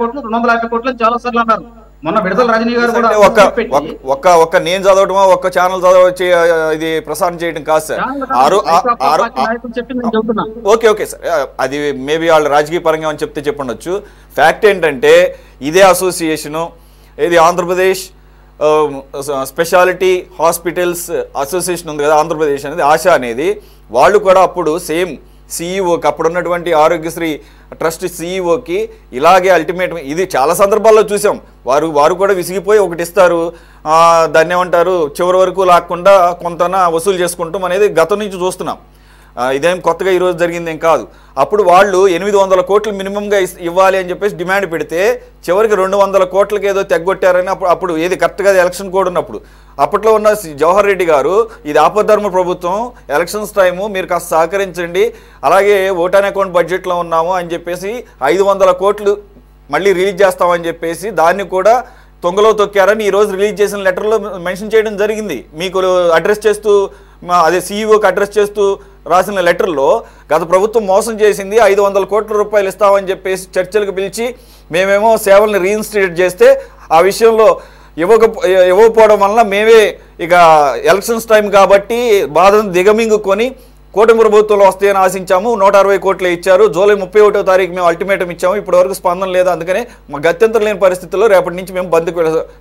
కోట్లు చాలా సార్లు అన్నారు. మొన్న విడుదల రజనీ గారు కూడా ఒక్క నేను చదవటమో ఒక్క ఛానల్ చదవచ్చు ఇది ప్రసారం చేయడం కాదు సార్. ఓకే సార్, అది మేబీ వాళ్ళు రాజకీయ పరంగా అని చెప్తే చెప్పండొచ్చు. ఫ్యాక్ట్ ఏంటంటే ఇదే అసోసియేషను, ఇది ఆంధ్రప్రదేశ్ స్పెషాలిటీ హాస్పిటల్స్ అసోసియేషన్ ఉంది కదా ఆంధ్రప్రదేశ్ అనేది, ఆశా అనేది, వాళ్ళు కూడా అప్పుడు సేమ్ సిఈఓకి అప్పుడు ఉన్నటువంటి ఆరోగ్యశ్రీ ట్రస్ట్ సిఈఓకి ఇలాగే అల్టిమేటం ఇది చాలా సందర్భాల్లో చూసాం. వారు కూడా విసిగిపోయి ఒకటి ఇస్తారు, దాన్ని ఏమంటారు చివరి వరకు లాక్కుండా కొంత వసూలు చేసుకుంటాం అనేది గతం నుంచి చూస్తున్నాం. ఇదేం కొత్తగా ఈరోజు జరిగింది ఏం కాదు. అప్పుడు వాళ్ళు 800 కోట్లు మినిమంగా ఇవ్వాలి అని చెప్పేసి డిమాండ్ పెడితే చివరికి 200 కోట్లకి ఏదో తెగ్గొట్టారని అప్పుడు ఏది కరెక్ట్గా ఎలక్షన్ కోడ్ ఉన్నప్పుడు అప్పట్లో ఉన్న జవహర్ రెడ్డి గారు ఇది ఆపద్ధర్మ ప్రభుత్వం, ఎలక్షన్స్ టైము, మీరు కాస్త సహకరించండి, అలాగే ఓటాన్ అకౌంట్ బడ్జెట్లో ఉన్నాము అని చెప్పేసి 500 కోట్లు మళ్ళీ రిలీజ్ చేస్తామని చెప్పేసి దాన్ని కూడా తొంగలో తొక్కారని ఈరోజు రిలీజ్ చేసిన లెటర్లో మెన్షన్ చేయడం జరిగింది. మీకు అడ్రస్ చేస్తూ అదే సీఈఓకి అడ్రస్ చేస్తూ రాసిన లెటర్లో గత ప్రభుత్వం మోసం చేసింది, 500 కోట్ల రూపాయలు ఇస్తామని చెప్పేసి చర్చలకు పిలిచి మేమేమో సేవల్ని రీఇన్స్టేట్ చేస్తే ఆ విషయంలో ఇవ్వకపోవడం వలన మేమే ఇక ఎలక్షన్స్ టైం కాబట్టి బాధను దిగమింగుకొని కూటమి ప్రభుత్వంలో వస్తాయని ఆశించాము, 160 కోట్లే ఇచ్చారు, జూలై 31వ తారీఖు మేము అల్టిమేటం ఇచ్చాము, ఇప్పటి వరకు స్పందన లేదు, అందుకనే మా గత్యంతరం లేని పరిస్థితుల్లో రేపటి నుంచి మేము బంద్కు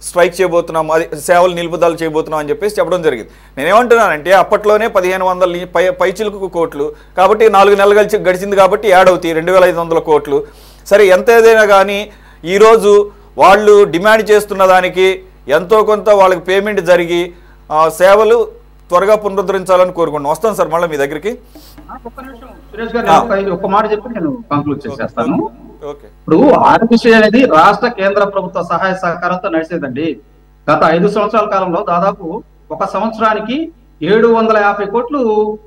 స్ట్రైక్ చేయబోతున్నాం, అది సేవలు నిలుపుదల చేయబోతున్నాం అని చెప్పేసి చెప్పడం జరిగింది. నేనేమంటున్నానంటే అప్పట్లోనే 1,500 పైచిలకు కోట్లు కాబట్టి 4 నెలలు గడిచింది కాబట్టి యాడ్ అవుతాయి 2,500 కోట్లు. సరే ఎంత ఏదైనా కానీ ఈరోజు వాళ్ళు డిమాండ్ చేస్తున్న దానికి ఎంతో కొంత వాళ్ళకి పేమెంట్ జరిగి సేవలు త్వరగా పునరుద్ధరించాలని కోరుకుంటున్నాం. వస్తాను సార్ మళ్ళీ మీ దగ్గరికి. సురేష్ గారు ఒక మాట చెప్పి నేను కంక్లూడ్ చేసేస్తాను. ఇప్పుడు ఆరోగ్యశ్రీ అనేది రాష్ట్ర కేంద్ర ప్రభుత్వ సహాయ సహకారంతో నడిచేదండి. గత 5 సంవత్సరాల కాలంలో దాదాపు ఒక సంవత్సరానికి 750 కోట్లు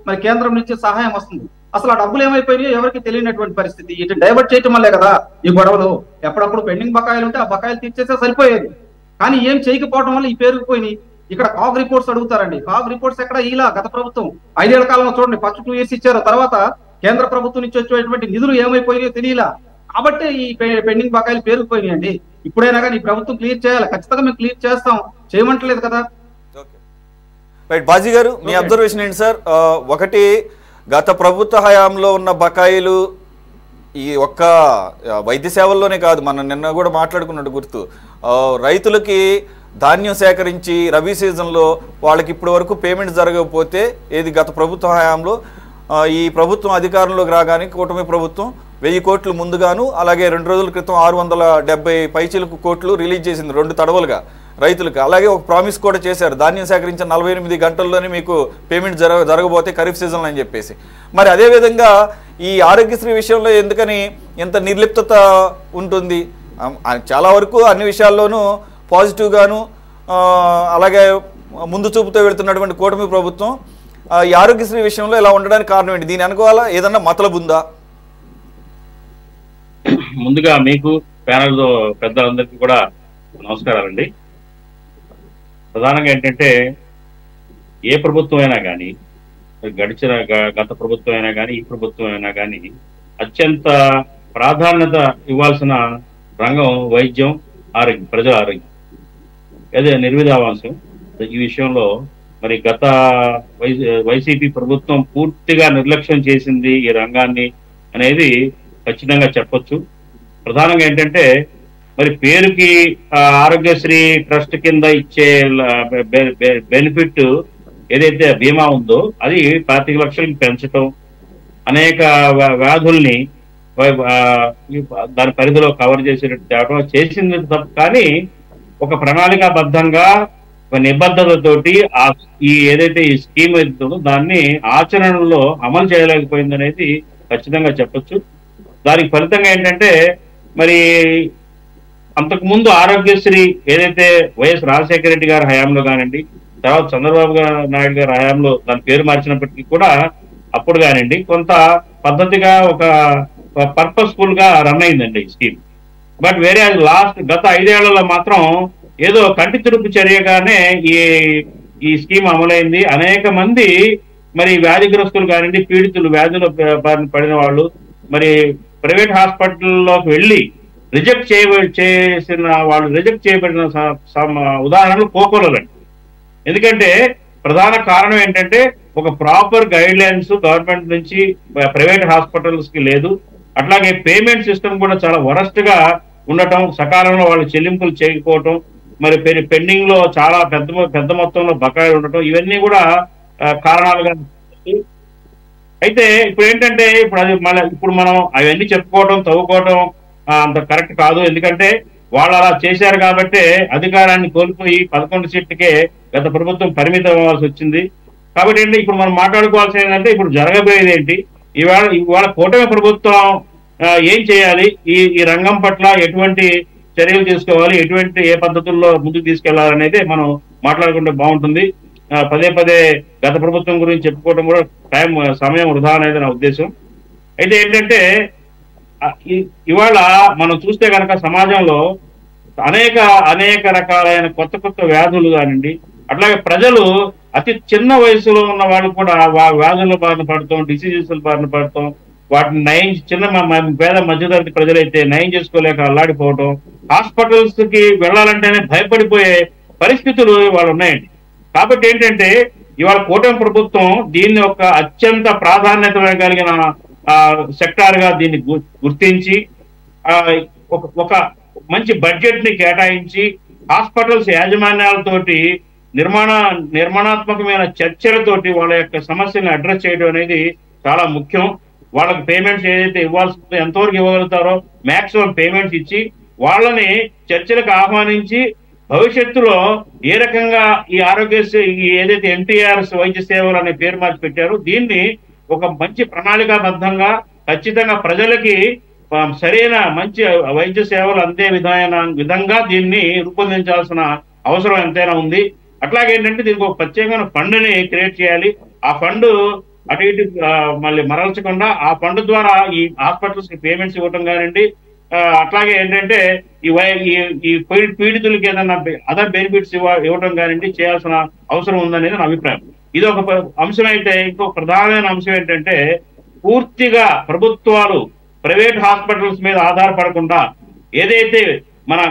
మరి కేంద్రం నుంచి సహాయం వస్తుంది. అసలు ఆ డబ్బులు ఏమైపోయినాయో ఎవరికి తెలియనటువంటి పరిస్థితి. ఇటు డైవర్ట్ చేయటం వల్లే కదా ఈ గొడవలు. ఎప్పుడప్పుడు పెండింగ్ బకాయిలు ఉంటే ఆ బకాయిలు తీర్చేస్తే సరిపోయేది, కానీ ఏం చేయకపోవడం వల్ల ఈ పేరుకుపోయినాయి. ఇక్కడ కాగ్ రిపోర్ట్స్ అడుగుతారండి, కాగ్ రిపోర్ట్స్ ఎక్కడ ఇలా గత ప్రభుత్వం 5 ఏళ్ల కాలంలో చూడండి, ఫస్ట్ 2 years ఇచ్చారు, తర్వాత కేంద్ర ప్రభుత్వం నుంచి వచ్చేటువంటి నిధులు ఏమైపోయినాయో తెలియలా. కాబట్టి ఈ పెండింగ్ బకాయిలు పేరుకుపోయినాయండి. ఇప్పుడైనా కానీ ఈ ప్రభుత్వం క్లియర్ చేయాలి, ఖచ్చితంగా మేము క్లియర్ చేస్తాం, చేయమంటలేదు కదా. రైట్, బాజీ గారు మీ అబ్జర్వేషన్ ఏంటి సార్? ఒకటి, గత ప్రభుత్వ హయాంలో ఉన్న బకాయిలు ఈ ఒక్క వైద్య సేవల్లోనే కాదు, మనం నిన్న కూడా మాట్లాడుకున్నట్టు గుర్తు, రైతులకి ధాన్యం సేకరించి రబీ సీజన్లో వాళ్ళకి ఇప్పటి వరకు పేమెంట్ జరగకపోతే ఏది గత ప్రభుత్వ హయాంలో ఈ ప్రభుత్వం అధికారంలోకి రాగానే కూటమి ప్రభుత్వం 1000 కోట్లు ముందుగాను, అలాగే 2 రోజుల క్రితం 670 పైచిలకు కోట్లు రిలీజ్ చేసింది 2 తడవలుగా రైతులకు. అలాగే ఒక ప్రామిస్ కూడా చేశారు, ధాన్యం సేకరించిన 48 గంటల్లోనే మీకు పేమెంట్ జరగబోతే ఖరీఫ్ సీజన్లో అని చెప్పేసి. మరి అదేవిధంగా ఈ ఆరోగ్యశ్రీ విషయంలో ఎందుకని ఇంత నిర్లిప్తత ఉంటుంది? చాలా వరకు అన్ని విషయాల్లోనూ పాజిటివ్గాను అలాగే ముందు చూపుతో వెళుతున్నటువంటి కూటమి ప్రభుత్వం ఈ ఆరోగ్యశ్రీ విషయంలో ఇలా ఉండడానికి కారణం ఏంటి? దీని అనుకోవాలా ఏదన్నా మతలబు ఉందా? ముందుగా మీకు ప్యానల్ పెద్దలందరికీ కూడా నమస్కారాలండి. ప్రధానంగా ఏంటంటే ఏ ప్రభుత్వం అయినా కానీ, గడిచిన గత ప్రభుత్వం అయినా కానీ ఈ ప్రభుత్వం అయినా కానీ అత్యంత ప్రాధాన్యత ఇవ్వాల్సిన రంగం వైద్యం, ఆరోగ్యం, ప్రజల ఆరోగ్యం, అదే నిర్విధావాంశం. ఈ విషయంలో మరి గత వైసీపీ ప్రభుత్వం పూర్తిగా నిర్లక్ష్యం చేసింది ఈ రంగాన్ని. అనేది ఖచ్చితంగా చెప్పొచ్చు. ప్రధానంగా ఏంటంటే మరి పేరుకి ఆరోగ్యశ్రీ ట్రస్ట్ కింద ఇచ్చే బెనిఫిట్ ఏదైతే బీమా ఉందో అది 25 లక్షలకి పెంచడం, అనేక వ్యాధుల్ని దాని పరిధిలో కవర్ చేసేటట్టు తేవడం చేసింది తప్ప, కానీ ఒక ప్రణాళికాబద్ధంగా ఒక నిబద్ధతతోటి ఈ ఏదైతే ఈ స్కీమ్ అవుతుందో దాన్ని ఆచరణలో అమలు చేయలేకపోయింది అనేది ఖచ్చితంగా చెప్పొచ్చు. దానికి ఫలితంగా ఏంటంటే మరి అంతకుముందు ఆరోగ్యశ్రీ ఏదైతే వైఎస్ రాజశేఖర రెడ్డి గారి హయాంలో కానివ్వండి, తర్వాత చంద్రబాబు నాయుడు గారి హయాంలో దాని పేరు మార్చినప్పటికీ కూడా అప్పుడు కానివ్వండి కొంత పద్ధతిగా ఒక పర్పస్ఫుల్ గా రన్ అయిందండి ఈ స్కీమ్. బట్ వేరే గత 5 ఏళ్లలో మాత్రం ఏదో కంటి తురుపు చర్యగానే ఈ స్కీమ్ అమలైంది. అనేక మంది మరి వ్యాధిగ్రస్తులు కానివ్వండి, పీడితులు, వ్యాధులు పడిన వాళ్ళు మరి ప్రైవేట్ హాస్పిటల్లోకి వెళ్ళి రిజెక్ట్ చేయబడిన ఉదాహరణలు కోకోలండి. ఎందుకంటే ప్రధాన కారణం ఏంటంటే ఒక ప్రాపర్ గైడ్ లైన్స్ గవర్నమెంట్ నుంచి ప్రైవేట్ హాస్పిటల్స్ కి లేదు. అట్లాగే పేమెంట్ సిస్టమ్ కూడా చాలా వరస్ట్ గా ఉండటం, సకాలంలో వాళ్ళు చెల్లింపులు చేయకపోవటం, మరి పెండింగ్ లో చాలా పెద్ద మొత్తంలో బకాయిలు ఉండటం, ఇవన్నీ కూడా కారణాలుగా. అయితే ఇప్పుడు ఏంటంటే ఇప్పుడు మనం అవన్నీ చెప్పుకోవటం, తవ్వుకోవటం అంత కరెక్ట్ కాదు. ఎందుకంటే వాళ్ళు అలా చేశారు కాబట్టి అధికారాన్ని కోల్పోయి 11 సీట్లకే గత ప్రభుత్వం పరిమితం అవ్వాల్సి వచ్చింది. కాబట్టి ఏంటి ఇప్పుడు మనం మాట్లాడుకోవాల్సింది ఏంటంటే ఇప్పుడు జరగబోయేది ఏంటి, ఇవాళ కూటమి ప్రభుత్వం ఏం చేయాలి, ఈ రంగం పట్ల ఎటువంటి చర్యలు తీసుకోవాలి, ఏ పద్ధతుల్లో ముందుకు తీసుకెళ్లాలనేది మనం మాట్లాడుకుంటే బాగుంటుంది. పదే గత ప్రభుత్వం గురించి చెప్పుకోవడం కూడా సమయం వృధా అనేది నా ఉద్దేశం. అయితే ఏంటంటే ఇవాళ మనం చూస్తే కనుక సమాజంలో అనేక రకాలైన కొత్త వ్యాధులు కానివ్వండి, అట్లాగే ప్రజలు అతి చిన్న వయసులో ఉన్న వాళ్ళు కూడా వ్యాధుల బారిన పడతాం, డిసీజెస్ బారిన పడతాం, వాటిని పేద మధ్యతరగతి ప్రజలైతే నయం చేసుకోలేక అల్లాడిపోవటం, హాస్పిటల్స్ కి వెళ్లాలంటేనే భయపడిపోయే పరిస్థితులు వాళ్ళు ఉన్నాయండి. కాబట్టి ఏంటంటే ఇవాళ కూటమి ప్రభుత్వం దీన్ని ఒక అత్యంత ప్రాధాన్యత కలిగిన సెక్టార్ గా దీన్ని గుర్తించి ఒక మంచి బడ్జెట్ ని కేటాయించి హాస్పిటల్స్ యాజమాన్యాలతోటి నిర్మాణాత్మకమైన చర్చలతోటి వాళ్ళ యొక్క సమస్యలను అడ్రస్ చేయడం అనేది చాలా ముఖ్యం. వాళ్ళకి పేమెంట్స్ ఏదైతే ఇవ్వాల్సి ఉందో ఎంతవరకు ఇవ్వగలుగుతారో మాక్సిమం పేమెంట్స్ ఇచ్చి వాళ్ళని చర్చలకు ఆహ్వానించి భవిష్యత్తులో ఏ రకంగా ఈ ఆరోగ్యశ్రీ ఏదైతే ఎన్టీఆర్ఎస్ వైద్య సేవలు అనే పేరు మార్చి పెట్టారో దీన్ని ఒక మంచి ప్రణాళికాబద్ధంగా ఖచ్చితంగా ప్రజలకి సరైన మంచి వైద్య సేవలు అందే విధంగా దీన్ని రూపొందించాల్సిన అవసరం ఎంతైనా ఉంది. అట్లాగే ఏంటంటే దీనికి ఒక ప్రత్యేకమైన ఫండ్ని క్రియేట్ చేయాలి. ఆ ఫండ్ అటు ఇటు మళ్ళీ మరల్చకుండా ఆ ఫండ్ ద్వారా ఈ హాస్పిటల్స్ కి పేమెంట్స్ ఇవ్వటం కానివ్వండి, అట్లాగే ఏంటంటే ఈ పీడితులకి ఏదైనా అదర్ బెనిఫిట్స్ ఇవ్వటం కానివ్వండి చేయాల్సిన అవసరం ఉందనేది నా అభిప్రాయం. ఇది ఒక అంశం. అయితే ఇంకొక ప్రధానమైన అంశం ఏంటంటే పూర్తిగా ప్రభుత్వాలు ప్రైవేట్ హాస్పిటల్స్ మీద ఆధారపడకుండా ఏదైతే మన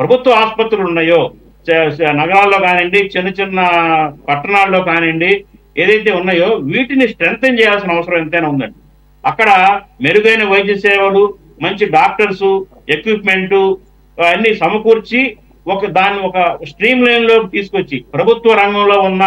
ప్రభుత్వ ఆసుపత్రులు ఉన్నాయో నగరాల్లో కానివ్వండి, చిన్న పట్టణాల్లో కానివ్వండి, ఏదైతే ఉన్నాయో వీటిని స్ట్రెంథెన్ చేయాల్సిన అవసరం ఎంతైనా ఉందండి. అక్కడ మెరుగైన వైద్య సేవలు, మంచి డాక్టర్స్, ఎక్విప్మెంట్ అన్ని సమకూర్చి దాన్ని ఒక స్ట్రీమ్ లైన్ లో తీసుకొచ్చి ప్రభుత్వ రంగంలో ఉన్న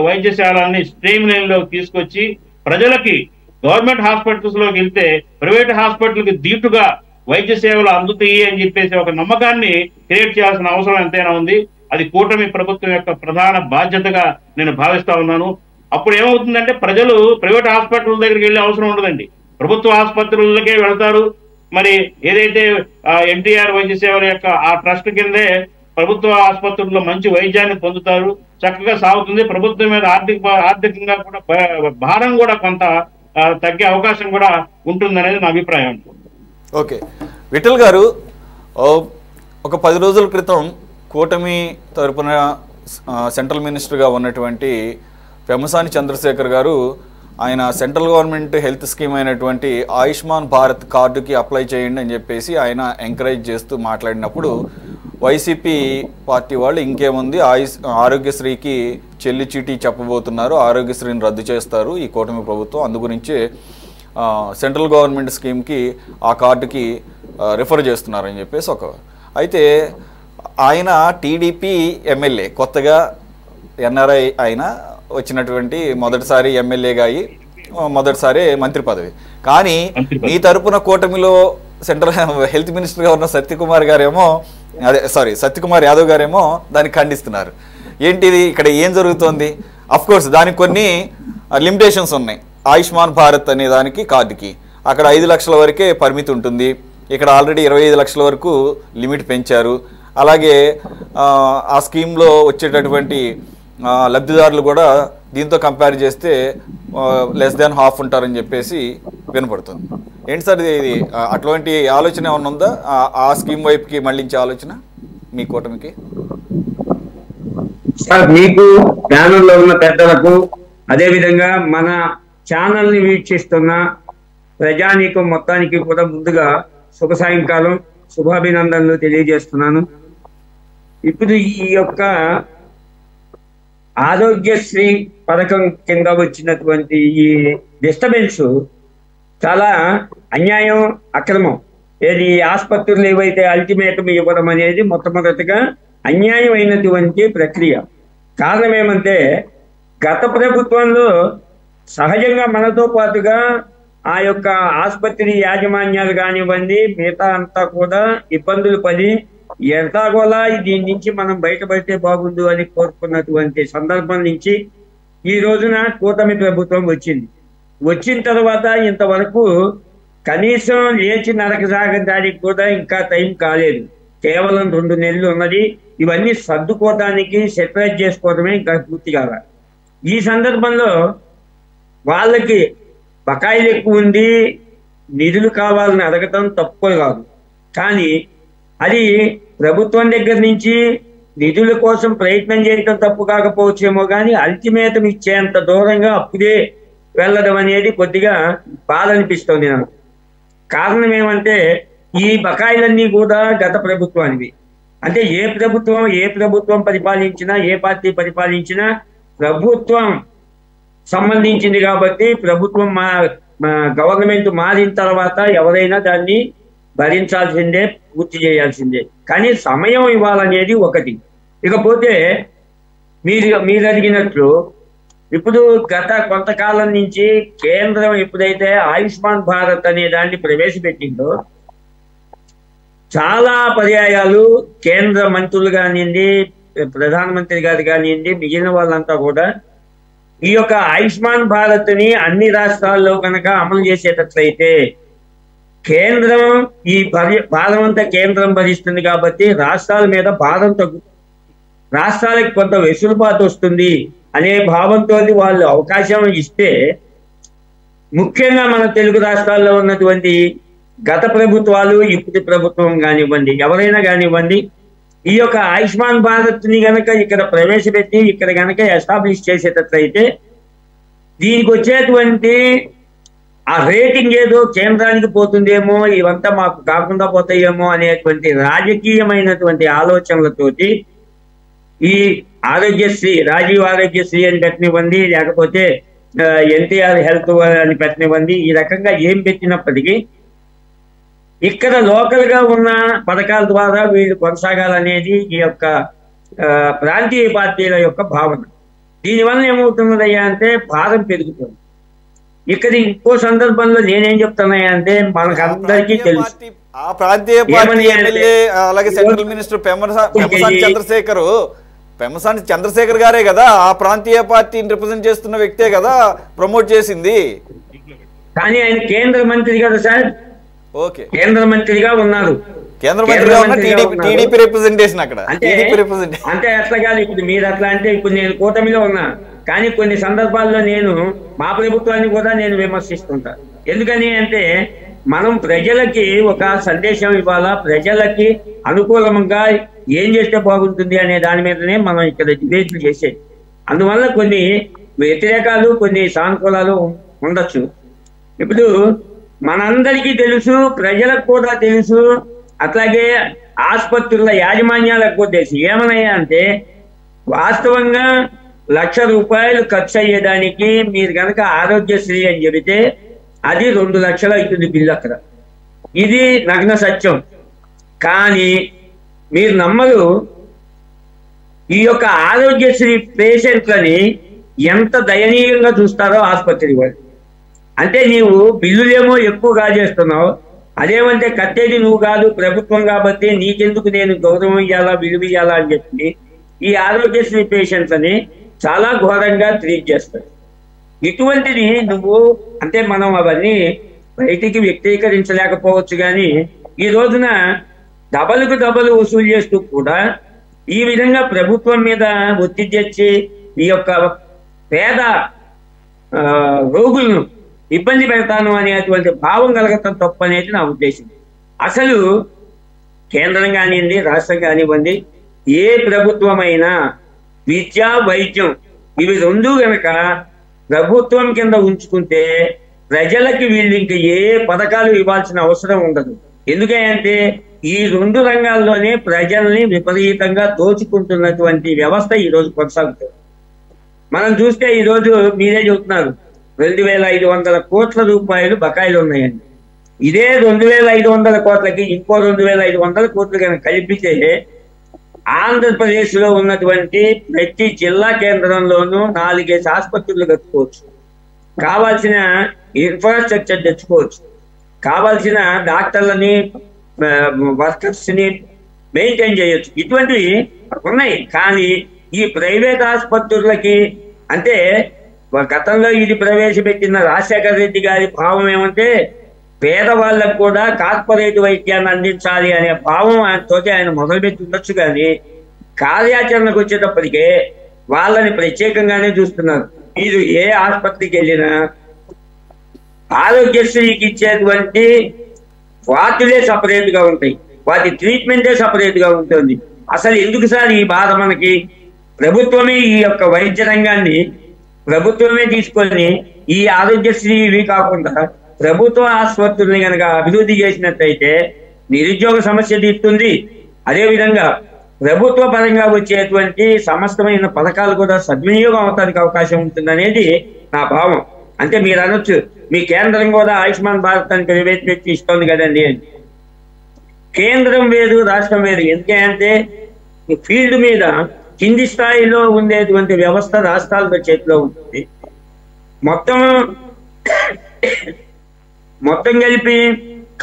వైద్యశాలల్ని స్ట్రీమ్ లైన్ లో తీసుకొచ్చి ప్రజలకి గవర్నమెంట్ హాస్పిటల్స్ లోకి వెళ్తే ప్రైవేట్ హాస్పిటల్ కి దీటుగా వైద్య సేవలు అందుతాయి అని చెప్పేసి ఒక నమ్మకాన్ని క్రియేట్ చేయాల్సిన అవసరం ఎంతైనా ఉంది. అది కూటమి ప్రభుత్వం యొక్క ప్రధాన బాధ్యతగా నేను భావిస్తా ఉన్నాను. అప్పుడు ఏమవుతుందంటే ప్రజలు ప్రైవేట్ హాస్పిటల్ దగ్గరికి వెళ్ళే అవసరం ఉండదండి, ప్రభుత్వ ఆసుపత్రులకే వెళ్తారు. మరి ఏదైతే ఎన్టీఆర్ వైద్య సేవల యొక్క ఆ ట్రస్ట్ కిందే ప్రభుత్వ ఆసుపత్రుల్లో మంచి వైద్యాన్ని పొందుతారు, చక్కగా సాగుతుంది. ప్రభుత్వం మీద ఆర్థికంగా కూడా భారం కూడా కొంత తగ్గే అవకాశం కూడా ఉంటుందనేది నా అభిప్రాయం. ఓకే, విఠల్ గారు, ఒక 10 రోజుల క్రితం కూటమి తరపున సెంట్రల్ మినిస్టర్గా ఉన్నటువంటి పెమ్మసాని చంద్రశేఖర్ గారు ఆయన సెంట్రల్ గవర్నమెంట్ హెల్త్ స్కీమ్ అయినటువంటి ఆయుష్మాన్ భారత్ కార్డుకి అప్లై చేయండి అని చెప్పేసి ఆయన ఎంకరేజ్ చేస్తూ మాట్లాడినప్పుడు వైసీపీ పార్టీ వాళ్ళు ఇంకేముంది ఆరోగ్యశ్రీకి చెల్లి చీటీ చెప్పబోతున్నారు, ఆరోగ్యశ్రీని రద్దు చేస్తారు ఈ కూటమి ప్రభుత్వం, అందుగురించే సెంట్రల్ గవర్నమెంట్ స్కీమ్కి ఆ కార్డుకి రిఫర్ చేస్తున్నారని చెప్పేసి అయితే ఆయన టీడీపీ ఎమ్మెల్యే, కొత్తగా ఎన్ఆర్ఐ ఆయన వచ్చినటువంటి మొదటిసారి ఎమ్మెల్యేగా అయ్యి మొదటిసారి మంత్రి పదవి. కానీ మీ తరపున కూటమిలో సెంట్రల్ హెల్త్ మినిస్టర్గా ఉన్న సత్యకుమార్ యాదవ్ గారేమో దాన్ని ఖండిస్తున్నారు. ఏంటిది, ఇక్కడ ఏం జరుగుతోంది? అఫ్ కోర్స్ దానికి కొన్ని లిమిటేషన్స్ ఉన్నాయి. ఆయుష్మాన్ భారత్ అనే దానికి కార్డుకి అక్కడ 5 లక్షల వరకే పరిమితి ఉంటుంది, ఇక్కడ ఆల్రెడీ 25 లక్షల వరకు లిమిట్ పెంచారు. అలాగే ఆ స్కీమ్లో వచ్చేటటువంటి లబ్ధిదారులు కూడా దీంతో కంపేర్ చేస్తే లెస్ దాన్ హాఫ్ ఉంటారని చెప్పేసి వినపడుతుంది. ఏంటి సార్ ఇది, అటువంటి ఆలోచన ఏమన్నా ఉందా? ఆ స్కీమ్ వైపుకి మళ్ళించే ఆలోచన మీ కూటమికి? సార్, మీకు ప్యానెల్లో ఉన్న పెద్దలకు, అదేవిధంగా మన ఛానల్ని వీక్షిస్తున్న ప్రజానీకం మొత్తానికి కూడా ముందుగా శుభ సాయంకాలం, శుభాభినందనలు తెలియజేస్తున్నాను. ఇప్పుడు ఈ యొక్క ఆరోగ్యశ్రీ పథకం కింద వచ్చినటువంటి ఈ డిస్టర్బెన్స్ చాలా అన్యాయం, అక్రమం. ఏది ఆసుపత్రులు ఏవైతే అల్టిమేటం ఇవ్వడం అనేది మొట్టమొదటిగా అన్యాయమైనటువంటి ప్రక్రియ. కారణం ఏమంటే, గత ప్రభుత్వంలో సహజంగా మనతో పాటుగా ఆ యొక్క ఆసుపత్రి యాజమాన్యాలు కానివ్వండి, మిగతా అంతా కూడా ఇబ్బందులు పడి ఎలాగోలా దీని నుంచి మనం బయటపడితే బాగుండు అని కోరుకున్నటువంటి సందర్భం నుంచి ఈ రోజున కూటమి ప్రభుత్వం వచ్చిన తర్వాత ఇంతవరకు కనీసం లేచి నరకసాగడానికి కూడా ఇంకా టైం కాలేదు. కేవలం 2 నెలలు ఉన్నది. ఇవన్నీ సర్దుకోవడానికి, సెటిలైజ్ చేసుకోవడమే ఇంకా పూర్తి కావాలి. ఈ సందర్భంలో వాళ్ళకి బకాయిలు ఎక్కువ ఉంది, నిధులు కావాలని అడగటం తప్పు కాదు. కానీ అది ప్రభుత్వం దగ్గర నుంచి నిధుల కోసం ప్రయత్నం చేయటం తప్పు కాకపోవచ్చేమో, కానీ అల్టిమేటం ఇచ్చేంత దూరంగా అప్పుడే వెళ్ళడం అనేది కొద్దిగా బాధ అనిపిస్తుంది నాకు. కారణం ఏమంటే, ఈ బకాయిలన్నీ కూడా గత ప్రభుత్వానివి. అంటే ఏ ప్రభుత్వం పరిపాలించినా, ఏ పార్టీ పరిపాలించినా ప్రభుత్వం సంబంధించింది కాబట్టి ప్రభుత్వం గవర్నమెంట్ మారిన తర్వాత ఎవరైనా దాన్ని భరించాల్సిందే, పూర్తి చేయాల్సిందే. కానీ సమయం ఇవ్వాలనేది ఒకటి. ఇకపోతే మీరు అడిగినట్లు ఇప్పుడు గత కొంతకాలం నుంచి కేంద్రం ఎప్పుడైతే ఆయుష్మాన్ భారత్ అనే దాన్ని ప్రవేశపెట్టిందో, చాలా పర్యాయాలు కేంద్ర మంత్రులు కానివ్వండి, ప్రధానమంత్రి గారు కానివ్వండి, మిగిలిన వాళ్ళంతా కూడా ఈ యొక్క ఆయుష్మాన్ భారత్ ని అన్ని రాష్ట్రాల్లో కనుక అమలు చేసేటట్లయితే కేంద్రం ఈ భారం అంతా కేంద్రం భరిస్తుంది కాబట్టి రాష్ట్రాల మీద భారం రాష్ట్రాలకు కొంత వెసులుబాటు వస్తుంది అనే భావంతో వాళ్ళు అవకాశం ఇస్తే, ముఖ్యంగా మన తెలుగు రాష్ట్రాల్లో ఉన్నటువంటి గత ప్రభుత్వాలు, ఇప్పుడు ప్రభుత్వం కానివ్వండి, ఎవరైనా కానివ్వండి, ఈ యొక్క ఆయుష్మాన్ భారత్ ని గనక ఇక్కడ ప్రవేశపెట్టి ఇక్కడ గనక ఎస్టాబ్లిష్ చేసేటట్లయితే దీనికి వచ్చేటువంటి ఆ రేటింగ్ ఏదో కేంద్రానికి పోతుందేమో, ఇవంతా మాకు కాకుండా పోతాయేమో అనేటువంటి రాజకీయమైనటువంటి ఆలోచనలతోటి ఈ ఆరోగ్యశ్రీ, రాజీవ్ ఆరోగ్యశ్రీ అని పెట్టనివ్వండి, లేకపోతే ఎన్టీఆర్ హెల్త్ అని పెట్టనివ్వండి, ఈ రకంగా ఏం పెట్టినప్పటికీ ఇక్కడ లోకల్ గా ఉన్న పథకాల ద్వారా వీళ్ళు కొనసాగాలనేది ఈ యొక్క ప్రాంతీయ పార్టీల యొక్క భావన. దీనివల్ల ఏమవుతున్నదయ్యా అంటే భారం పెరుగుతుంది. ఇక్కడ ఇంకో సందర్భంలో నేనేం చెప్తున్నాయా అంటే, మనకందరికీ తెలుసు ఆ ప్రాంతీయ పార్టీ ఎమ్మెల్యే అలాగే సెంట్రల్ మినిస్టర్ పెమ్మసాని చంద్రశేఖర్ గారే కదా ఆ ప్రాంతీయ పార్టీని రిప్రజెంట్ చేస్తున్న వ్యక్తే కదా ప్రమోట్ చేసింది. కానీ ఆయన కేంద్ర మంత్రి కదా సార్. ఓకే, కేంద్ర మంత్రిగా ఉన్నారు. టీడీపీ రిప్రజెంటేషన్ అక్కడ అంటే అట్లా కాదు. ఇప్పుడు మీరు అట్లా అంటే, ఇప్పుడు నేను కూటమిలో ఉన్నా, కానీ కొన్ని సందర్భాల్లో నేను మా ప్రభుత్వాన్ని కూడా నేను విమర్శిస్తుంటా. ఎందుకని అంటే, మనం ప్రజలకి ఒక సందేశం ఇవ్వాలా, ప్రజలకి అనుకూలంగా ఏం చేస్తే బాగుంటుంది అనే దాని మీదనే మనం ఇక్కడ డిబేట్లు చేసేది. అందువల్ల కొన్ని వ్యతిరేకాలు, కొన్ని సానుకూలాలు ఉండొచ్చు. ఇప్పుడు మనందరికీ తెలుసు, ప్రజలకు కూడా తెలుసు, అట్లాగే ఆసుపత్రుల యాజమాన్యాలకు కూడా తెలుసు. ఏమన్నాయా అంటే, వాస్తవంగా ₹1,00,000 ఖర్చు అయ్యేదానికి మీరు కనుక ఆరోగ్యశ్రీ అని చెబితే అది 2 లక్షలు అవుతుంది బిల్లు అక్కడ. ఇది నగ్న సత్యం. కానీ మీరు నమ్మరు, ఈ యొక్క ఆరోగ్యశ్రీ పేషెంట్లని ఎంత దయనీయంగా చూస్తారో ఆసుపత్రి వాళ్ళు. అంటే నీవు బిల్లులేమో ఎక్కువగా చేస్తున్నావు, అదేమంటే కట్టేది నువ్వు కాదు ప్రభుత్వం కాబట్టి నీకెందుకు నేను గౌరవం ఇవ్వాలా విలువ ఇవ్వాలా అని చెప్పి ఈ ఆరోగ్యశ్రీ పేషెంట్స్ అని చాలా ఘోరంగా ట్రీట్ చేస్తారు. ఇటువంటిది నువ్వు అంటే మనం అవన్నీ బయటికి వ్యక్తీకరించలేకపోవచ్చు, కానీ ఈ రోజున డబలుకు డబలు వసూలు చేస్తూ కూడా ఈ విధంగా ప్రభుత్వం మీద ఒత్తిడి తెచ్చి ఈ యొక్క పేద రోగులను ఇబ్బంది పెడతాను అనేటువంటి భావం కలగటం తప్పు అనేది నా ఉద్దేశం. అసలు కేంద్రం కానివ్వండి, రాష్ట్రం కానివ్వండి, ఏ ప్రభుత్వమైనా విద్య వైద్యం ఇవి రెండు గనక ప్రభుత్వం కింద ఉంచుకుంటే ప్రజలకి వీళ్ళు ఇంకా ఏ పథకాలు ఇవ్వాల్సిన అవసరం ఉండదు. ఎందుకంటే ఈ 2 రంగాల్లోనే ప్రజల్ని విపరీతంగా దోచుకుంటున్నటువంటి వ్యవస్థ ఈరోజు కొనసాగుతుంది. మనం చూస్తే ఈరోజు మీరే చెబుతున్నారు 2,500 కోట్ల రూపాయలు బకాయిలు ఉన్నాయండి. ఇదే 2,500 కోట్లకి ఇంకో 2,500 కోట్లు కనుక కలిపితే ఆంధ్రప్రదేశ్ లో ఉన్నటువంటి ప్రతి జిల్లా కేంద్రంలోనూ 4 ఆసుపత్రులు కట్టుకోవచ్చు, కావాల్సిన ఇన్ఫ్రాస్ట్రక్చర్ తెచ్చుకోవచ్చు, కావాల్సిన డాక్టర్లని వర్కర్స్ ని మెయింటైన్ చేయొచ్చు. ఇటువంటివి ఉన్నాయి. కానీ ఈ ప్రైవేట్ ఆసుపత్రులకి అంటే గతంలో ఇది ప్రవేశపెట్టిన రాజశేఖర రెడ్డి గారి భావం ఏమంటే పేదవాళ్ళకు కూడా కార్పొరేట్ వైద్యాన్ని అందించాలి అనే భావం తోటి ఆయన మొదలుపెట్టి ఉండొచ్చు, కానీ కార్యాచరణకు వచ్చేటప్పటికే వాళ్ళని ప్రత్యేకంగానే చూస్తున్నారు. మీరు ఏ ఆసుపత్రికి వెళ్ళినా ఆరోగ్యశ్రీకి ఇచ్చేటువంటి వాటిలే సపరేట్ గా ఉంటాయి, వాటి ట్రీట్మెంటే సపరేట్ గా ఉంటుంది. అసలు ఎందుకు సార్ ఈ బాధ మనకి? ప్రభుత్వమే ఈ యొక్క వైద్య రంగాన్ని ప్రభుత్వమే తీసుకొని ఈ ఆరోగ్యశ్రీ ఇవి కాకుండా ప్రభుత్వ ఆసుపత్రుల్ని కనుక అభివృద్ధి చేసినట్టయితే నిరుద్యోగ సమస్య తీరుతుంది. అదేవిధంగా ప్రభుత్వ పరంగా వచ్చేటువంటి సమస్తమైన పథకాలు కూడా సద్వినియోగం అవడానికి అవకాశం ఉంటుంది అనేది నా భావం. అంటే మీరు అనొచ్చు మీ కేంద్రం కూడా ఆయుష్మాన్ భారత్ అని ప్రవేశపెట్టి ఇస్తుంది కదండి అని. కేంద్రం వేరు, రాష్ట్రం వేరు. ఎందుకంటే ఫీల్డ్ మీద కింది స్థాయిలో ఉండేటువంటి వ్యవస్థ రాష్ట్రాల చేతిలో ఉంటుంది. మొత్తం కలిపి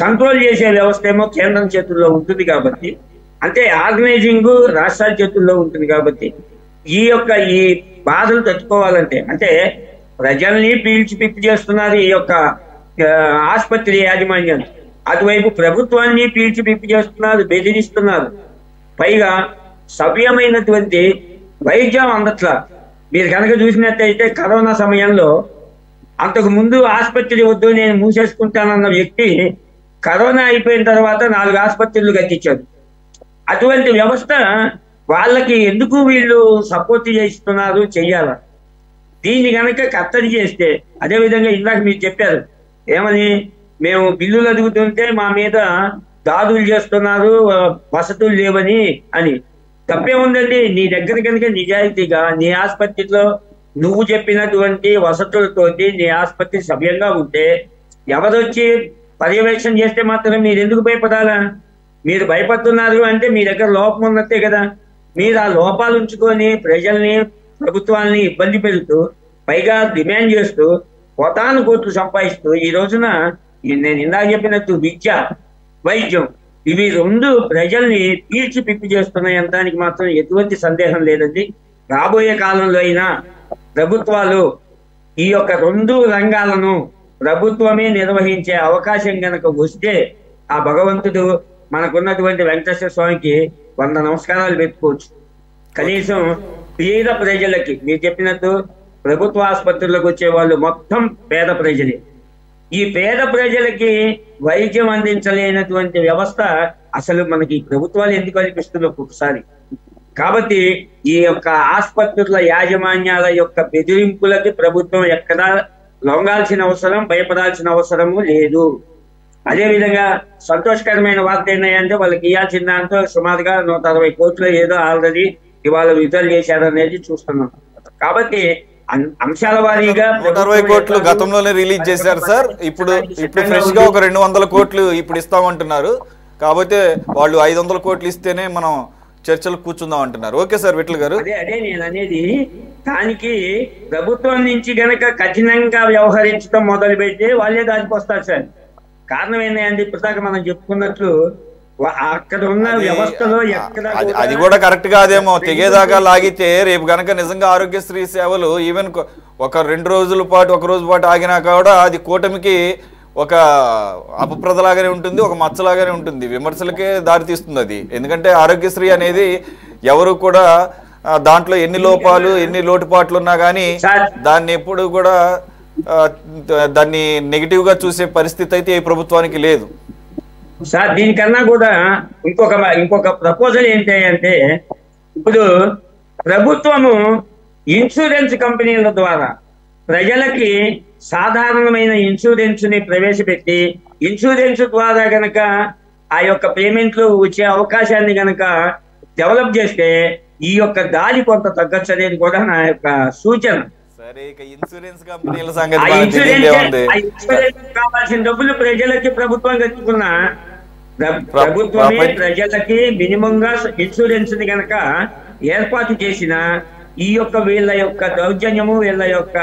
కంట్రోల్ చేసే వ్యవస్థ ఏమో కేంద్రం చేతుల్లో ఉంటుంది కాబట్టి, అంటే ఆర్గనైజింగ్ రాష్ట్రాల చేతుల్లో ఉంటుంది కాబట్టి ఈ బాధలు తట్టుకోవాలంటే అంటే ప్రజల్ని పీల్చి పిప్పి చేస్తున్నారు ఈ యొక్క ఆసుపత్రి యాజమాన్యం, అటువైపు ప్రభుత్వాన్ని పీల్చి పిప్పి చేస్తున్నారు, బెదిరిస్తున్నారు. పైగా సవ్యమైనటువంటి వైద్యం అందట్లా. మీరు కనుక చూసినట్టయితే కరోనా సమయంలో అంతకు ముందు ఆసుపత్రి వద్దు నేను మూసేసుకుంటానన్న వ్యక్తి కరోనా అయిపోయిన తర్వాత 4 ఆసుపత్రులు కట్టించారు. అటువంటి వ్యవస్థ వాళ్ళకి ఎందుకు వీళ్ళు సపోర్ట్ చేస్తున్నారు, చెయ్యాల. దీన్ని కనుక కట్టడి చేస్తే, అదేవిధంగా ఇందాక మీరు చెప్పారు ఏమని, మేము బిల్లులు అడుగుతుంటే మా మీద దాడులు చేస్తున్నారు, వసతులు లేవని అని. తప్పే ఉందండి. నీ దగ్గర కనుక నిజాయితీగా నీ ఆసుపత్రిలో నువ్వు చెప్పినటువంటి వసతులతోటి నీ ఆసుపత్రి సవ్యంగా ఉంటే ఎవరొచ్చి పర్యవేక్షణ చేస్తే మాత్రం మీరు ఎందుకు భయపడాలా? మీరు భయపడుతున్నారు అంటే మీ దగ్గర లోపం ఉన్నట్టే కదా. మీరు ఆ లోపాలు ఉంచుకొని ప్రజల్ని ప్రభుత్వాలని ఇబ్బంది పెడుతూ పైగా డిమాండ్ చేస్తూ కోటాను కోట్లు సంపాదిస్తూ ఈ రోజున నేను ఇందాక చెప్పినట్టు విద్య వైద్యం ఇవి 2 ప్రజల్ని పీల్చి పిప్పి చేస్తున్నాయి అనడానికి మాత్రం ఎటువంటి సందేహం లేదండి. రాబోయే కాలంలో అయినా ప్రభుత్వాలు ఈ యొక్క 2 రంగాలను ప్రభుత్వమే నిర్వహించే అవకాశం కనుక వస్తే ఆ భగవంతుడు మనకున్నటువంటి వెంకటేశ్వర స్వామికి 100 నమస్కారాలు పెట్టుకోవచ్చు. కనీసం పేద ప్రజలకి మీరు చెప్పినట్టు ప్రభుత్వ ఆసుపత్రులకు వచ్చే వాళ్ళు మొత్తం పేద ప్రజలే. ఈ పేద ప్రజలకి వైద్యం అందించలేనటువంటి వ్యవస్థ అసలు మనకి ప్రభుత్వాలు ఎందుకు అనిపిస్తుంది ఒక్కొక్కసారి. కాబట్టి ఈ యొక్క ఆసుపత్రుల యాజమాన్యాల యొక్క బెదిరింపులకి ప్రభుత్వం ఎక్కడా లొంగాల్సిన అవసరం, భయపడాల్సిన అవసరము లేదు. అదేవిధంగా సంతోషకరమైన వార్త ఏంటంటే వాళ్ళకి ఇవ్వాల్సిన దాంతో సుమారుగా 160 కోట్లు ఏదో ఆల్రెడీ ఇవాళ విడుదల చేశారనేది చూస్తున్నాం. కాబట్టి అంశాల వారీగా 160 కోట్లు గతంలోనే రిలీజ్ చేశారు సార్. ఇప్పుడు ఫ్రెష్ గా ఒక 200 కోట్లు ఇప్పుడు ఇస్తామంటున్నారు. కాకపోతే వాళ్ళు 500 కోట్లు ఇస్తేనే మనం చర్చలు కూర్చుందాం అంటున్నారు. ఓకే సార్ విఠల్ గారు. అదే నేను అనేది, దానికి ప్రభుత్వం నుంచి గనక కఠినంగా వ్యవహరించడం మొదలు పెడితే వాళ్ళే దానికి వస్తారు సార్. కారణం ఏంటంటే ఇప్పటిదాకా మనం చెప్పుకున్నట్లు అక్కడ ఉన్న వ్యవస్థలో ఎక్కడ అది కూడా కరెక్ట్ కాదేమో. తెగేదాకా లాగితే రేపు గనక నిజంగా ఆరోగ్యశ్రీ సేవలు ఈవెన్ ఒక 2 రోజుల పాటు, 1 రోజు పాటు ఆగినా కూడా అది కూటమికి ఒక అపప్రదలాగానే ఉంటుంది, ఒక మచ్చలాగానే ఉంటుంది, విమర్శలకే దారితీస్తుంది అది. ఎందుకంటే ఆరోగ్యశ్రీ అనేది ఎవరు కూడా దాంట్లో ఎన్ని లోపాలు ఎన్ని లోటుపాట్లు ఉన్నా కానీ దాన్ని ఎప్పుడు కూడా దాన్ని నెగిటివ్ గా చూసే పరిస్థితి అయితే ఏ ప్రభుత్వానికి లేదు సార్. దీనికన్నా కూడా ఇంకొక ప్రపోజల్ ఏంటి అంటే, ఇప్పుడు ప్రభుత్వము ఇన్సూరెన్స్ కంపెనీల ద్వారా ప్రజలకి సాధారణమైన ఇన్సూరెన్స్ ని ప్రవేశపెట్టి, ఇన్సూరెన్స్ ద్వారా గనక ఆ యొక్క పేమెంట్లు వచ్చే అవకాశాన్ని గనక డెవలప్ చేస్తే ఈ యొక్క గాలి కొంత తగ్గచ్చు అనేది కూడా నా యొక్క సూచన. ఇన్సూరెన్స్ కంపెనీల సంగతి కావాల్సిన డబ్బులు ప్రజలకి ప్రభుత్వం కట్టుకున్న, ప్రభుత్వమే ప్రజలకి మినిమం గా ఇన్సూరెన్స్ ని గనక ఏర్పాటు చేసిన ఈ యొక్క వీళ్ళ యొక్క దౌర్జన్యము, వీళ్ళ యొక్క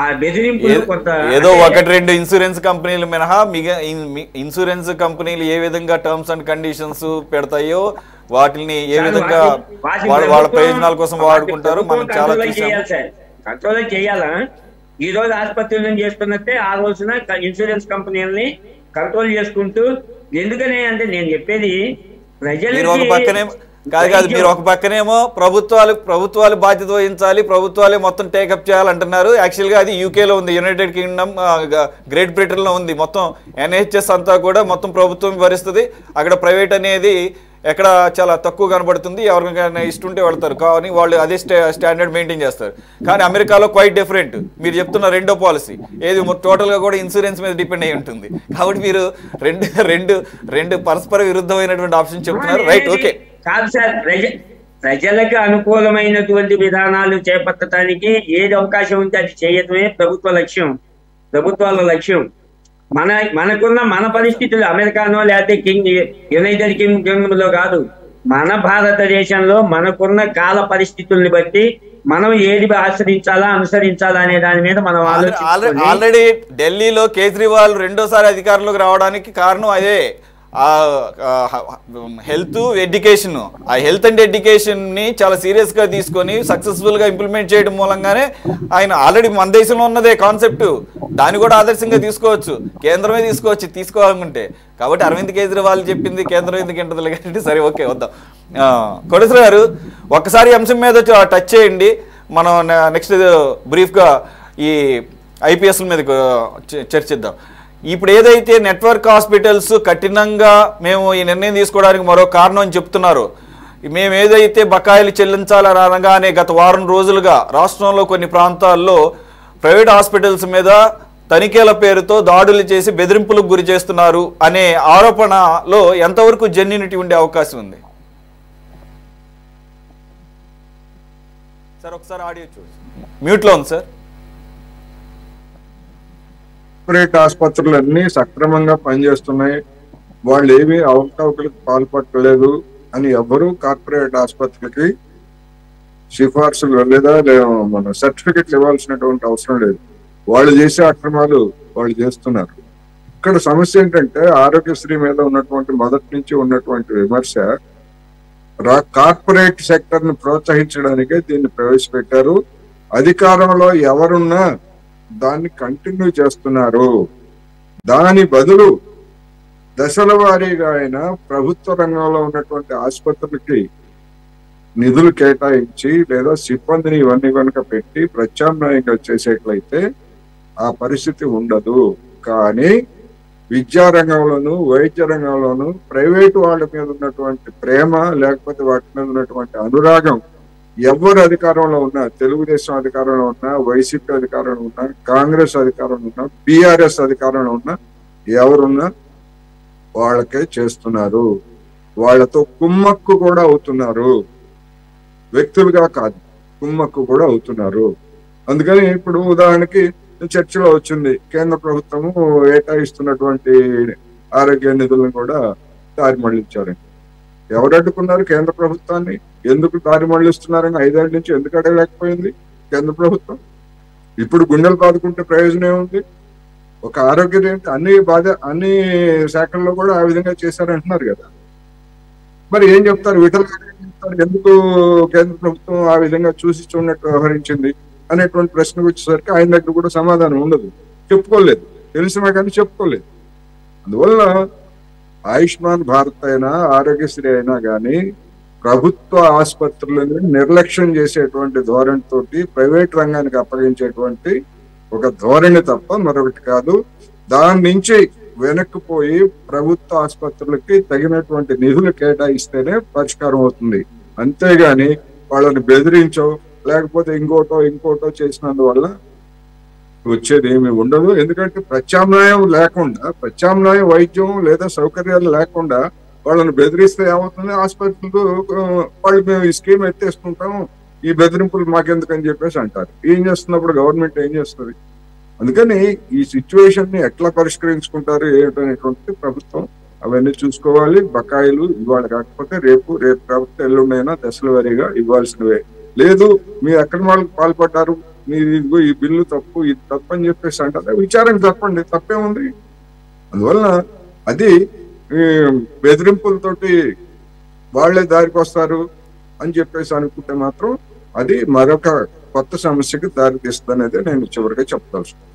ఆ బెదిరింపులు కొంత ఏదో 1-2 ఇన్సూరెన్స్ కంపెనీలు మినహా ఇన్సూరెన్స్ కంపెనీలు ఏ విధంగా టర్మ్స్ అండ్ కండిషన్స్ పెడతాయో వాటిని ఏ విధంగా వాళ్ళ ప్రయోజనాల కోసం వాడుకుంటారో మనం చాలా కంట్రోల్ చేయాలా. ఈ రోజు ఆసుపత్రులను చేస్తున్నట్టే ఆ రోజున ఇన్సూరెన్స్ కంపెనీలని కంట్రోల్ చేసుకుంటూ, ఎందుకనే అంటే నేను చెప్పేది ప్రజలు కాదు మీరు ఒక పక్కనేమో ప్రభుత్వాలు బాధ్యత వహించాలి, ప్రభుత్వాలే మొత్తం టేకప్ చేయాలంటున్నారు. యాక్చువల్గా అది యూకేలో ఉంది, యునైటెడ్ కింగ్డమ్, గ్రేట్ బ్రిటన్ లో ఉంది. మొత్తం NHS అంతా కూడా మొత్తం ప్రభుత్వం భరిస్తుంది. అక్కడ ప్రైవేట్ అనేది ఎక్కడ చాలా తక్కువ కనబడుతుంది. ఎవరికైనా ఇస్తుంటే వెళ్తారు, కానీ వాళ్ళు అదే స్టాండర్డ్ మెయింటైన్ చేస్తారు. కానీ అమెరికాలో క్వైట్ డిఫరెంట్. మీరు చెప్తున్న రెండో పాలసీ ఏది టోటల్ గా కూడా ఇన్సూరెన్స్ మీద డిపెండ్ అయి ఉంటుంది. కాబట్టి మీరు రెండు పరస్పర విరుద్ధమైనటువంటి ఆప్షన్ చెప్తున్నారు. Right, okay. కాదు సార్, ప్రజలకు అనుకూలమైనటువంటి విధానాలు చేపట్టడానికి ఏది అవకాశం ఉంటే అది చేయటమే ప్రభుత్వాల లక్ష్యం. మనకున్న మన పరిస్థితులు అమెరికానో లేకపోతే యునైటెడ్ కింగ్డమ్ లో కాదు, మన భారతదేశంలో మనకున్న కాల పరిస్థితుల్ని బట్టి మనం ఏది అనుసరించాలా అనే దాని మీద మనం ఆల్రెడీ ఢిల్లీలో కేజ్రీవాల్ 2సారి అధికారంలోకి రావడానికి కారణం అదే. హెల్త్ ఎడ్యుకేషన్, ఆ హెల్త్ అండ్ ఎడ్యుకేషన్ ని చాలా సీరియస్ గా తీసుకొని సక్సెస్ఫుల్ గా ఇంప్లిమెంట్ చేయడం మూలంగానే ఆయన ఆల్రెడీ మన దేశంలో ఉన్నదే కాన్సెప్ట్, దాన్ని కూడా ఆదర్శంగా తీసుకోవచ్చు, కేంద్రమే తీసుకోవాలనుకుంటే. కాబట్టి అరవింద్ కేజ్రీవాల్ చెప్పింది కేంద్రం ఎందుకు ఇంటది కాబట్టి సరే, ఓకే, వద్దాం. కోటేశ్వర గారు ఒక్కసారి అంశం మీద టచ్ చేయండి. మనం నెక్స్ట్ బ్రీఫ్ గా ఈ IPS మీద చర్చిద్దాం. ఇప్పుడు ఏదైతే నెట్వర్క్ హాస్పిటల్స్ కఠినంగా మేము ఈ నిర్ణయం తీసుకోవడానికి మరో కారణం అని చెప్తున్నారు, మేము ఏదైతే బకాయిలు చెల్లించాలని అనగానే గత వారం రోజులుగా రాష్ట్రంలో కొన్ని ప్రాంతాల్లో ప్రైవేట్ హాస్పిటల్స్ మీద తనిఖీల పేరుతో దాడులు చేసి బెదిరింపులకు గురి చేస్తున్నారు అనే ఆరోపణలో ఎంతవరకు జెన్యూనిటీ ఉండే అవకాశం ఉంది సార్? ఒకసారి ఆడియో చూసి మ్యూట్లో ఉంది సార్. కార్పొరేట్ ఆసుపత్రులన్నీ సక్రమంగా పనిచేస్తున్నాయి, వాళ్ళు ఏమీ అవకతవకలకు పాల్పట్టలేదు అని ఎవరు కార్పొరేట్ ఆసుపత్రికి సిఫార్సులు లేదా మన సర్టిఫికెట్లు ఇవ్వాల్సినటువంటి అవసరం లేదు. వాళ్ళు చేసే అక్రమాలు వాళ్ళు చేస్తున్నారు. ఇక్కడ సమస్య ఏంటంటే ఆరోగ్యశ్రీ మీద ఉన్నటువంటి మొదటి నుంచి ఉన్నటువంటి విమర్శ కార్పొరేట్ సెక్టర్ ని ప్రోత్సహించడానికే దీన్ని ప్రవేశపెట్టారు. అధికారంలో ఎవరున్నా దాన్ని కంటిన్యూ చేస్తున్నారు. దాని బదులు దశల వారీగా అయినా ప్రభుత్వ రంగంలో ఉన్నటువంటి ఆసుపత్రులకి నిధులు కేటాయించి లేదా సిబ్బందిని ఇవన్నీ కనుక పెట్టి ప్రత్యామ్నాయంగా చేసేట్లయితే ఆ పరిస్థితి ఉండదు. కానీ విద్యారంగంలోను వైద్య రంగంలోను ప్రైవేటు వాళ్ళ మీద ఉన్నటువంటి ప్రేమ లేకపోతే వాటి మీద ఉన్నటువంటి అనురాగం ఎవరు అధికారంలో ఉన్నా, తెలుగుదేశం అధికారంలో ఉన్నా, వైసీపీ అధికారంలో ఉన్నా, కాంగ్రెస్ అధికారంలో ఉన్నా, BRS అధికారంలో ఉన్నా, ఎవరున్నా వాళ్ళకే చేస్తున్నారు. వాళ్ళతో కుమ్మక్కు కూడా అవుతున్నారు. వ్యక్తులుగా కాదు, కుమ్మక్కు కూడా అవుతున్నారు. అందుకని ఇప్పుడు ఉదాహరణకి చర్చలో వచ్చింది, కేంద్ర ప్రభుత్వము ఏటా ఇస్తున్నటువంటి ఆరోగ్య నిధులను కూడా దారి మళ్లించారు. ఎవరు అడ్డుకున్నారు కేంద్ర ప్రభుత్వాన్ని? ఎందుకు దారి మళ్లిస్తున్నారని 5 ఏళ్ల నుంచి ఎందుకు అడగలేకపోయింది కేంద్ర ప్రభుత్వం? ఇప్పుడు గుండెలు బాదుకుంటే ప్రయోజనం ఏముంది? ఒక ఆరోగ్యం ఏంటి, అన్ని శాఖల్లో కూడా ఆ విధంగా చేశారంటున్నారు కదా. మరి ఏం చెప్తారు విఠల్ చెప్తారు, ఎందుకు కేంద్ర ప్రభుత్వం ఆ విధంగా చూసి చూడనట్టు వ్యవహరించింది అనేటువంటి ప్రశ్నకు వచ్చేసరికి ఆయన దగ్గర కూడా సమాధానం ఉండదు, చెప్పుకోలేదు, తెలిసినా కానీ చెప్పుకోలేదు. అందువల్ల ఆయుష్మాన్ భారత్ అయినా ఆరోగ్యశ్రీ అయినా కానీ ప్రభుత్వ ఆసుపత్రులను నిర్లక్ష్యం చేసేటువంటి ధోరణితోటి ప్రైవేట్ రంగానికి అప్పగించేటువంటి ఒక ధోరణి తప్ప మరొకటి కాదు. దాని నుంచి వెనక్కిపోయి ప్రభుత్వ ఆసుపత్రులకి తగినటువంటి నిధులు కేటాయిస్తేనే పరిష్కారం అవుతుంది. అంతేగాని వాళ్ళని బెదిరించో లేకపోతే ఇంకోటో చేసినందువల్ల వచ్చేది ఏమి ఉండదు. ఎందుకంటే ప్రత్యామ్నాయ వైద్యం లేదా సౌకర్యాలు లేకుండా వాళ్ళని బెదిరిస్తే ఏమవుతుంది, ఆసుపత్రులు వాళ్ళు మేము ఈ స్కీమ్ ఎత్తేసుకుంటాము, ఈ బెదిరింపులు మాకెందుకని చెప్పేసి అంటారు. ఏం చేస్తున్నప్పుడు గవర్నమెంట్ ఏం చేస్తుంది? అందుకని ఈ సిచ్యువేషన్ ని ఎట్లా పరిష్కరించుకుంటారు ఏమిటనేటువంటి ప్రభుత్వం అవన్నీ చూసుకోవాలి. బకాయిలు ఇవాళ కాకపోతే రేపు కాకపోతే ఎల్లుండైనా దశల వారీగా ఇవ్వాల్సినవే. లేదు మీరు ఎక్కడ వాళ్ళకి పాల్పడ్డారు, మీరు ఇదిగో ఈ బిల్లు తప్పు, ఇది తప్పు అని చెప్పేసి అంటారు, విచారణ తప్పండి, తప్పే ఉంది. అందువల్ల అది బెదిరింపులతోటి వాళ్లే దారికి వస్తారు అని చెప్పేసి అనుకుంటే మాత్రం అది మరొక కొత్త సమస్యకి దారి తీస్తుంది అనేది నేను చివరిగా చెప్పదలుచుకున్నాను.